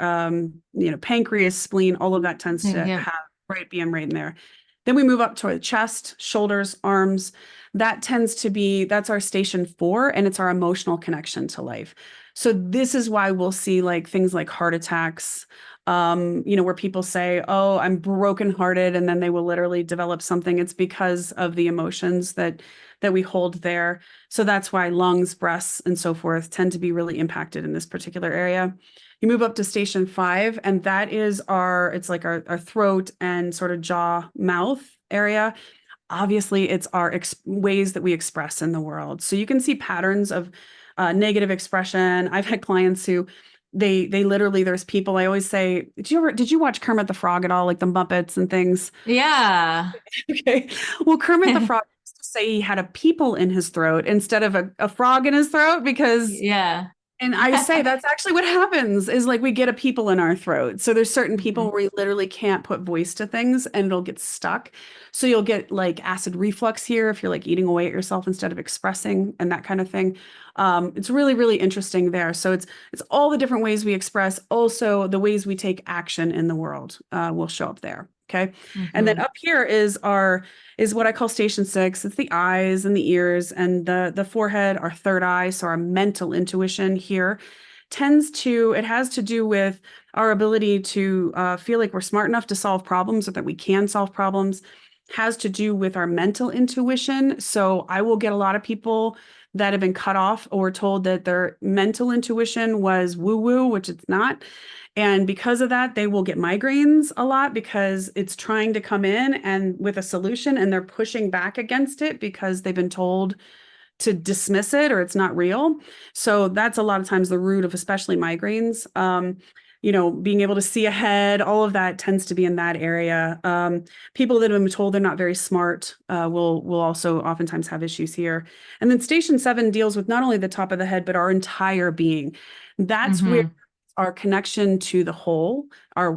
pancreas, spleen, all of that tends to have BM right in there. Then we move up to the chest, shoulders, arms. That's our station 4, and it's our emotional connection to life. So this is why we'll see things like heart attacks, where people say, oh, I'm brokenhearted, and then they will literally develop something. It's because of the emotions that we hold there. So that's why lungs, breasts, and so forth tend to be really impacted in this particular area. You move up to station 5, and that is our throat and sort of jaw, mouth area. Obviously, it's our ways that we express in the world. So you can see patterns of negative expression. I've had clients who they literally, there's people, I always say, did you watch Kermit the Frog at all? Like the Muppets and things? Yeah. Okay. Well, Kermit the Frog used to say he had a people in his throat instead of a frog in his throat because Yeah. and I say that's actually what happens is like we get a people in our throat. So there's certain people Mhm. where you literally can't put voice to things and it'll get stuck. So you'll get like acid reflux here if you're like eating away at yourself instead of expressing and that kind of thing. It's really, really interesting there. So it's all the different ways we express. Also, the ways we take action in the world will show up there. Okay. And then Mhm. up here is what I call station 6. It's the eyes and the ears and the forehead, our third eye. So our mental intuition here it has to do with our ability to feel like we're smart enough to solve problems or that we can solve problems, has to do with our mental intuition. So I will get a lot of people that have been cut off or told that their mental intuition was woo woo, which it's not. And because of that, they will get migraines a lot because it's trying to come in and with a solution and they're pushing back against it because they've been told to dismiss it or it's not real. So that's a lot of times the root of especially migraines. Being able to see ahead, all of that tends to be in that area. People that have been told they're not very smart will also oftentimes have issues here. And then station 7 deals with not only the top of the head, but our entire being. That's where Mhm. our connection to the whole,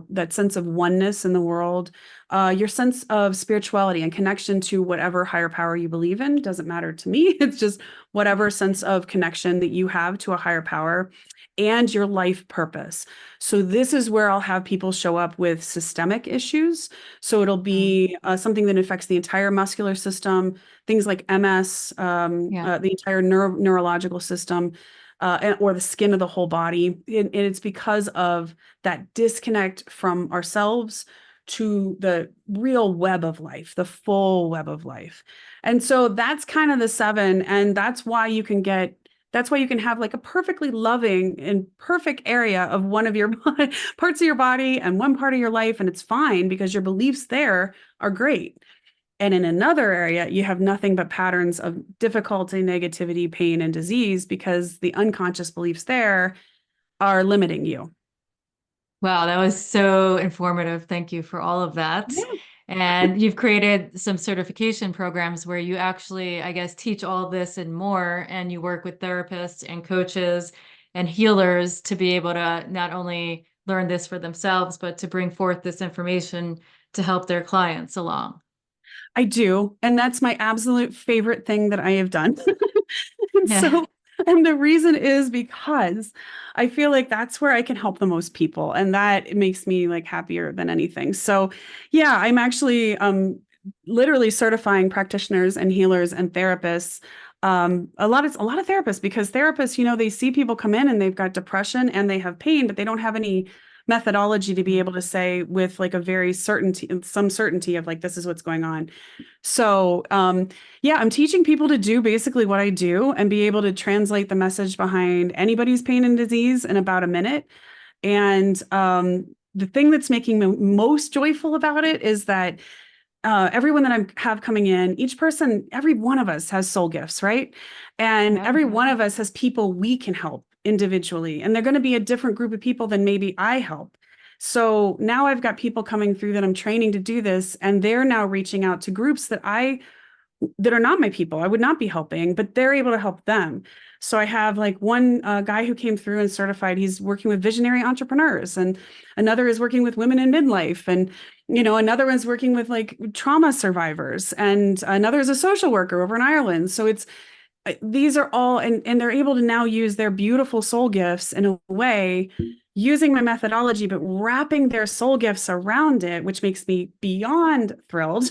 that sense of oneness in the world, your sense of spirituality and connection to whatever higher power you believe in doesn't matter to me. It's just whatever sense of connection that you have to a higher power and your life purpose. So this is where I'll have people show up with systemic issues. So it'll Mm. be something that affects the entire muscular system, things like MS, Yeah. the entire neurological system, or the skin of the whole body. And it's because of that disconnect from ourselves to the real web of life, the full web of life. And so that's kind of the 7. And that's why you can have like a perfectly loving and perfect area of one of your parts of your body and one part of your life. And it's fine because your beliefs there are great. And in another area, you have nothing but patterns of difficulty, negativity, pain, and disease because the unconscious beliefs there are limiting you. Wow, that was so informative. Thank you for all of that. Yeah. And you've created some certification programs where you actually, I guess, teach all this and more, and you work with therapists and coaches and healers to be able to not only learn this for themselves, but to bring forth this information to help their clients along. I do. And that's my absolute favorite thing that I have done. And Yeah. so, and the reason is because I feel like that's where I can help the most people. And that makes me like happier than anything. So, yeah, I'm actually literally certifying practitioners and healers and therapists. A lot of therapists because therapists, they see people come in and they've got depression and they have pain, but they don't have any methodology to be able to say with like a very some certainty of like this is what's going on. So yeah, I'm teaching people to do basically what I do and be able to translate the message behind anybody's pain and disease in about a minute. And the thing that's making me most joyful about it is that everyone that I have coming in, every one of us has soul gifts, right? And Yeah. every one of us has people we can help individually. And they're going to be a different group of people than maybe I help. So now I've got people coming through that I'm training to do this, and they're now reaching out to groups that are not my people. I would not be helping, but they're able to help them. So I have like one guy who came through and certified. He's working with visionary entrepreneurs, and another is working with women in midlife, and another one's working with like trauma survivors, and another is a social worker over in Ireland. So these are all and they're able to now use their beautiful soul gifts in a way using my methodology but wrapping their soul gifts around it, which makes me beyond thrilled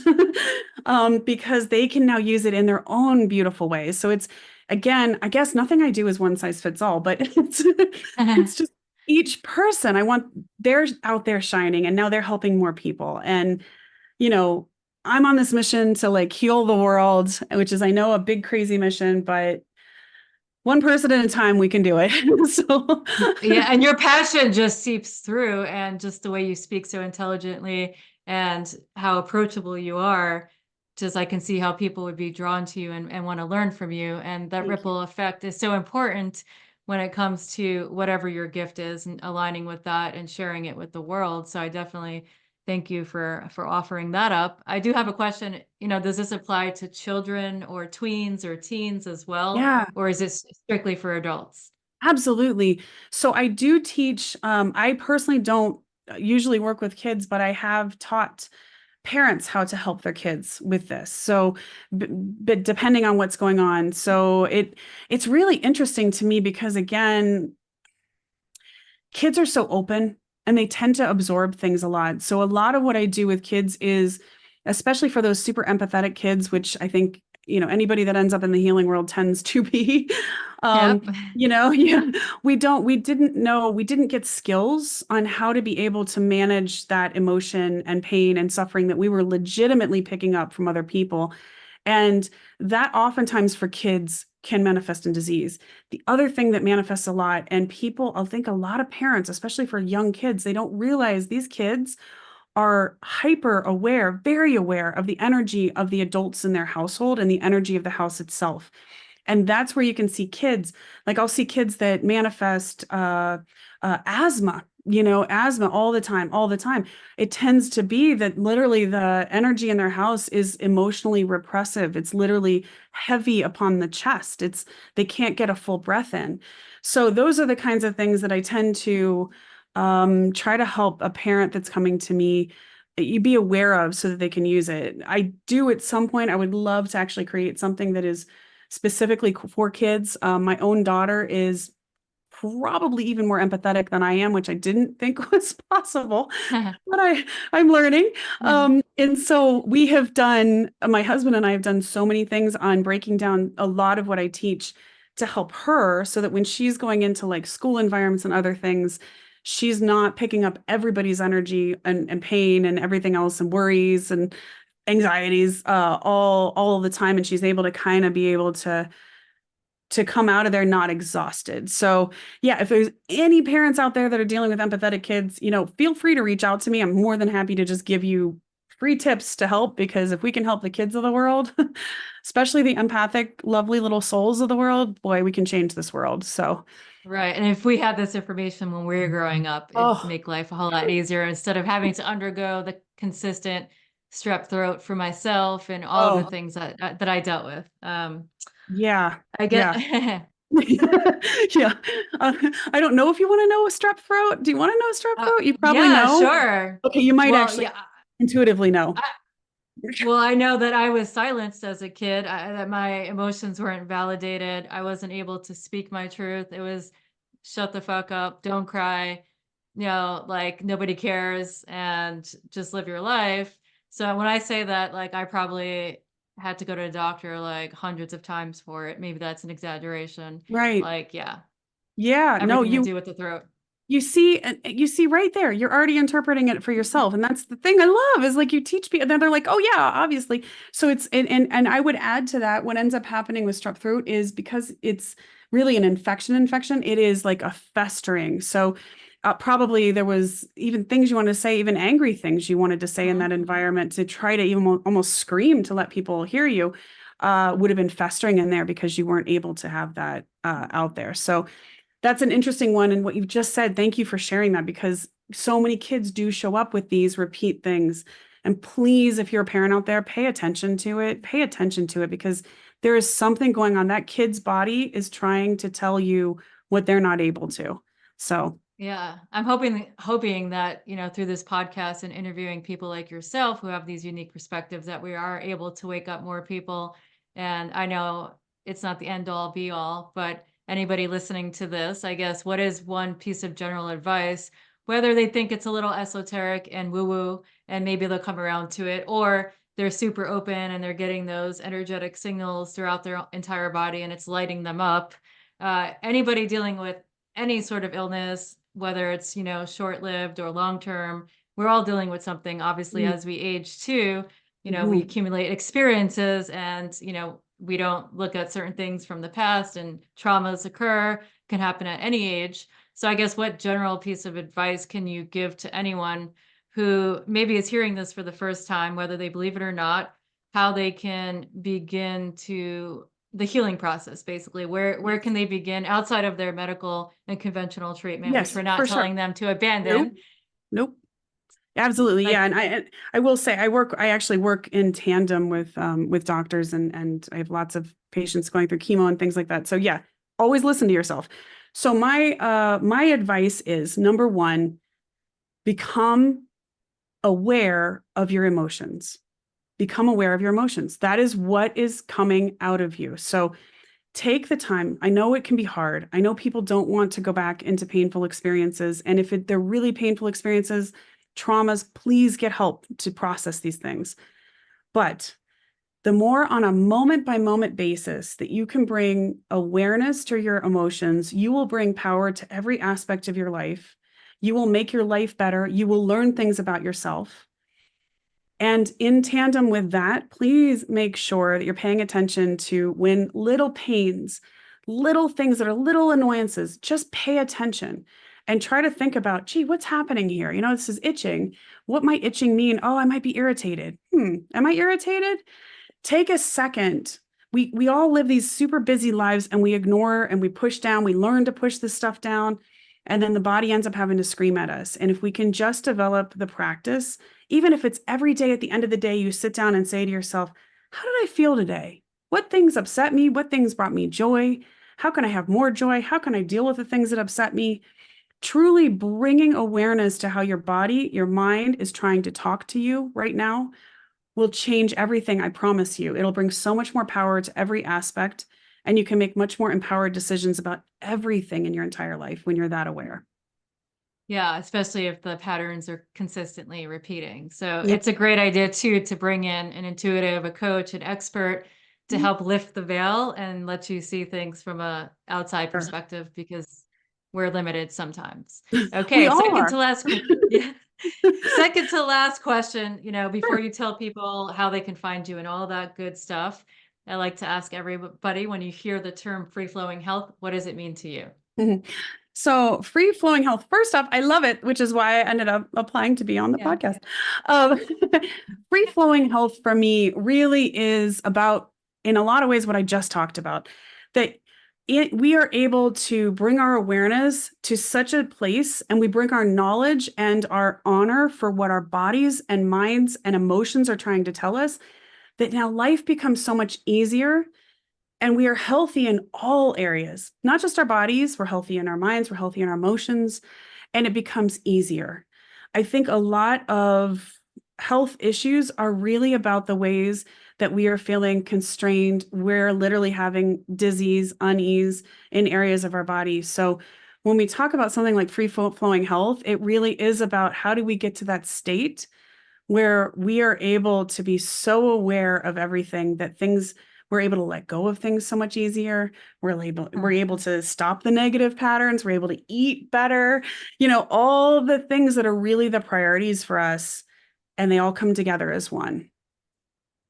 because they can now use it in their own beautiful ways. So it's again, I guess nothing I do is one size fits all, but it's just each person I want, they're out there shining and now they're helping more people. And you know, I'm on this mission to like heal the world, which is, I know, a big, crazy mission, but one person at a time, we can do it. So, Yeah, and your passion just seeps through, and just the way you speak so intelligently and how approachable you are, just I can see how people would be drawn to you and want to learn from you. And that thank you. ripple effect is so important when it comes to whatever your gift is and aligning with that and sharing it with the world. So I definitely thank you for offering that up. I do have a question. Does this apply to children or tweens or teens as well? Yeah, Or is this strictly for adults? absolutely. So I do teach, I personally don't usually work with kids, but I have taught parents how to help their kids with this. So, but depending on what's going on. So it's really interesting to me because again, kids are so open and they tend to absorb things a lot. So a lot of what I do with kids is, especially for those super empathetic kids, which I think, anybody that ends up in the healing world tends to be, um, Yep. yeah, we didn't get skills on how to be able to manage that emotion and pain and suffering that we were legitimately picking up from other people. And that oftentimes for kids can manifest in disease. The other thing that manifests a lot, and people, I think a lot of parents, especially for young kids, they don't realize these kids are hyper aware, very aware of the energy of the adults in their household and the energy of the house itself. And that's where you can see kids, like I'll see kids that manifest asthma, asthma all the time, all the time. It tends to be that literally the energy in their house is emotionally repressive. It's literally heavy upon the chest. They can't get a full breath in. So those are the kinds of things that I tend to try to help a parent that's coming to me you be aware of so that they can use it. I do at some point, I would love to actually create something that is specifically for kids. My own daughter is probably even more empathetic than I am, which I didn't think was possible, but I'm learning. And so my husband and I have done so many things on breaking down a lot of what I teach to help her so that when she's going into like school environments and other things, she's not picking up everybody's energy and pain and everything else and worries and anxieties all the time. And she's able to kind of be able to come out of there not exhausted. So yeah, if there's any parents out there that are dealing with empathetic kids, feel free to reach out to me. I'm more than happy to just give you free tips to help, because if we can help the kids of the world, especially the empathic, lovely little souls of the world, boy, we can change this world. So Right. And if we had this information when we were growing up, it'd oh make life a whole lot easier instead of having to undergo the consistent strep throat for myself and all of the oh things that I dealt with. yeah, I yeah. get Yeah. I don't know if you want to know a strep throat. Do you want to know a strep throat? You probably yeah, know. sure. Okay, you might Well, actually yeah. intuitively know. Well, I know that I was silenced as a kid, that my emotions weren't validated. I wasn't able to speak my truth. It was shut the fuck up, don't cry, like nobody cares and just live your life. So when I say that, like I probably had to go to a doctor like hundreds of times for it. Maybe that's an exaggeration. Right. Like, yeah, Yeah. No, everything to do with the throat. you see right there, you're already interpreting it for yourself. And that's the thing I love is like you teach people, then they're like, oh yeah, obviously. So it's and I would add to that, what ends up happening with strep throat is because it's really an infection, it is like a festering. So probably there was even things you wanted to say, even angry things you wanted to say in Mhm. that environment to try to even almost scream to let people hear you, would have been festering in there because you weren't able to have that out there. So that's an interesting one. And what you've just said, thank you for sharing that, because so many kids do show up with these repeat things. And please, if you're a parent out there, pay attention to it. Pay attention to it, because there is something going on. That kid's body is trying to tell you what they're not able to. So Yeah, I'm hoping that, through this podcast and interviewing people like yourself who have these unique perspectives, that we are able to wake up more people. And I know it's not the end all be all, but anybody listening to this, I guess, what is one piece of general advice, whether they think it's a little esoteric and woo-woo, and maybe they'll come around to it, or they're super open and they're getting those energetic signals throughout their entire body and it's lighting them up. Anybody dealing with any sort of illness, whether it's, short-lived or long-term, we're all dealing with something. Obviously, as we age too, we mhm. accumulate experiences and, we don't look at certain things from the past, and traumas occur, can happen at any age. So I guess what general piece of advice can you give to anyone who maybe is hearing this for the first time, whether they believe it or not, how they can begin to the healing process, basically? Where can Yes. they begin outside of their medical and conventional treatment, which Yes, we're not for sure. telling them to Nope. abandon? Nope. Absolutely. Like, Yeah. And I will say I actually work in tandem with doctors, and I have lots of patients going through chemo and things like that. So yeah, always listen to yourself. So my advice is, number one, become aware of your emotions. Become aware of your emotions. That is what is coming out of you. So take the time. I know it can be hard. I know people don't want to go back into painful experiences. And if they're really painful experiences, traumas, please get help to process these things. But the more on a moment by moment basis that you can bring awareness to your emotions, you will bring power to every aspect of your life. You will make your life better. You will learn things about yourself. And in tandem with that, please make sure that you're paying attention to when little pains, little things that are little annoyances, just pay attention and try to think about, gee, what's happening here? You know, this is itching. What might itching mean? Oh, I might be irritated. Am I irritated? Take a second. We all live these super busy lives, and we ignore and we push down. We learn to push this stuff down, and then the body ends up having to scream at us. And if we can just develop the practice, even if it's every day, at the end of the day, you sit down and say to yourself, how did I feel today? What things upset me? What things brought me joy? How can I have more joy? How can I deal with the things that upset me? Truly bringing awareness to how your body, your mind is trying to talk to you right now will change everything. I promise you. It'll bring so much more power to every aspect, and you can make much more empowered decisions about everything in your entire life when you're that aware. yeah, especially if the patterns are consistently repeating. So Yep. it's a great idea too, to bring in an intuitive, a coach, an expert to help lift the veil and let you see things from a outside Sure. perspective, because we're limited sometimes. We Okay, all second are. to last, yeah. Second to last question, before Sure. you tell people how they can find you and all that good stuff, I like to ask everybody, when you hear the term free flowing health, what does it mean to you? So free flowing health, first off, I love it, which is why I ended up applying to be on the Yeah. podcast. Um, free flowing health for me really is about, in a lot of ways, what I just talked about, that we are able to bring our awareness to such a place, and we bring our knowledge and our honor for what our bodies and minds and emotions are trying to tell us, that now life becomes so much easier. And we are healthy in all areas, not just our bodies. We're healthy in our minds, we're healthy in our emotions, and it becomes easier. I think a lot of health issues are really about the ways that we are feeling constrained. We're literally having disease, unease in areas of our body. So when we talk about something like free flowing health, it really is about how do we get to that state where we are able to be so aware of everything that things, we're able to let go of things so much easier. We're able to stop the negative patterns. We're able to eat better, all the things that are really the priorities for us, and they all come together as one.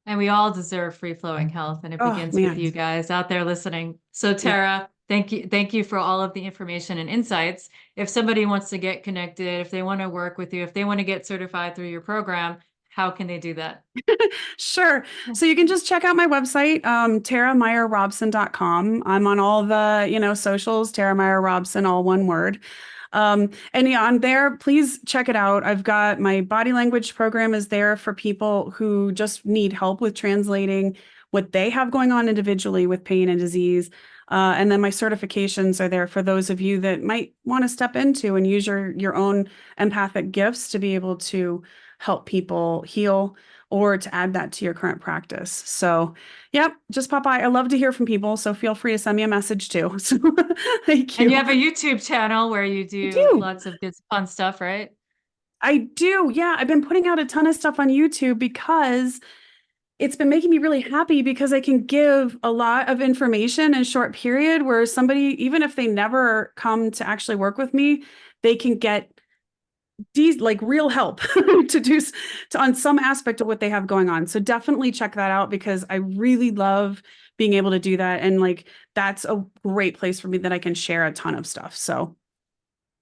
And we all deserve free flowing health, and it Oh begins with man. you guys out there listening. So Yeah. Tara, thank you for all of the information and insights. If somebody wants to get connected, if they want to work with you, if they want to get certified through your program, how can they do that? Sure. So you can just check out my website, TaraMeyer-Robson.com. I'm on all the, socials, Tara Meyer-Robson, all one word. And yeah, on there, please check it out. I've got my body language program is there for people who just need help with translating what they have going on individually with pain and disease. And then my certifications are there for those of you that might want to step into and use your own empathic gifts to be able to help people heal, or to add that to your current practice. So, yep, just pop by. I love to hear from people, so feel free to send me a message too. So, thank And you you. have a YouTube channel where you I do do. lots of good fun stuff, right? I do. Yeah, I've been putting out a ton of stuff on YouTube because it's been making me really happy, because I can give a lot of information in a short period where somebody, even if they never come to actually work with me, they can get like real help to do on some aspect of what they have going on. So definitely check that out, because I really love being able to do that. And like, that's a great place for me that I can share a ton of stuff. So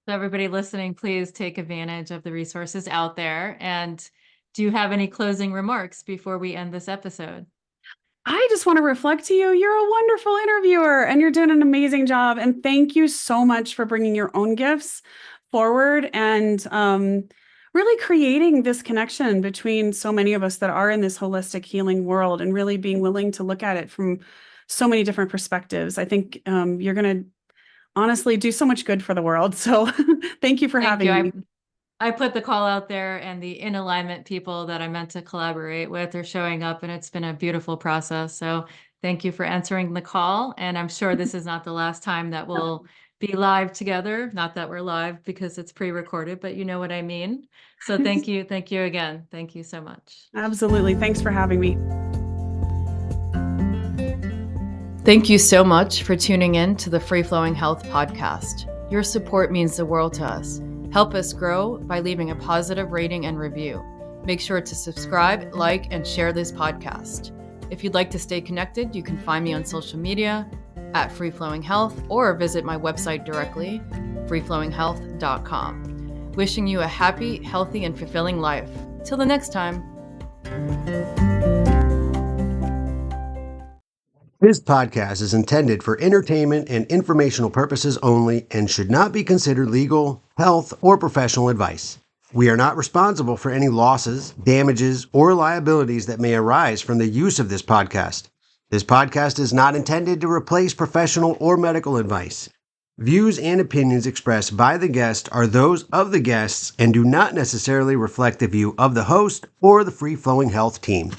So everybody listening, please take advantage of the resources out there. And do you have any closing remarks before we end this episode? I just want to reflect to you, you're a wonderful interviewer and you're doing an amazing job. And thank you so much for bringing your own gifts forward and really creating this connection between so many of us that are in this holistic healing world and really being willing to look at it from so many different perspectives. I think you're going to honestly do so much good for the world. So thank you for Thank you. having me. I put the call out there, and the in alignment people that I meant to collaborate with are showing up, and it's been a beautiful process. So thank you for answering the call. And I'm sure this is not the last time that we'll be live together. Not that we're live because it's pre-recorded, but you know what I mean. So thank you. Thank you again. Thank you so much. Absolutely. Thanks for having me. Thank you so much for tuning in to the Free Flowing Health podcast. Your support means the world to us. Help us grow by leaving a positive rating and review. Make sure to subscribe, like, and share this podcast. If you'd like to stay connected, you can find me on social media at Free Flowing Health or visit my website directly, freeflowinghealth.com. Wishing you a happy, healthy, and fulfilling life. Till the next time. This podcast is intended for entertainment and informational purposes only and should not be considered legal, health, or professional advice. We are not responsible for any losses, damages, or liabilities that may arise from the use of this podcast. This podcast is not intended to replace professional or medical advice. Views and opinions expressed by the guest are those of the guests and do not necessarily reflect the view of the host or the Free Flowing Health team.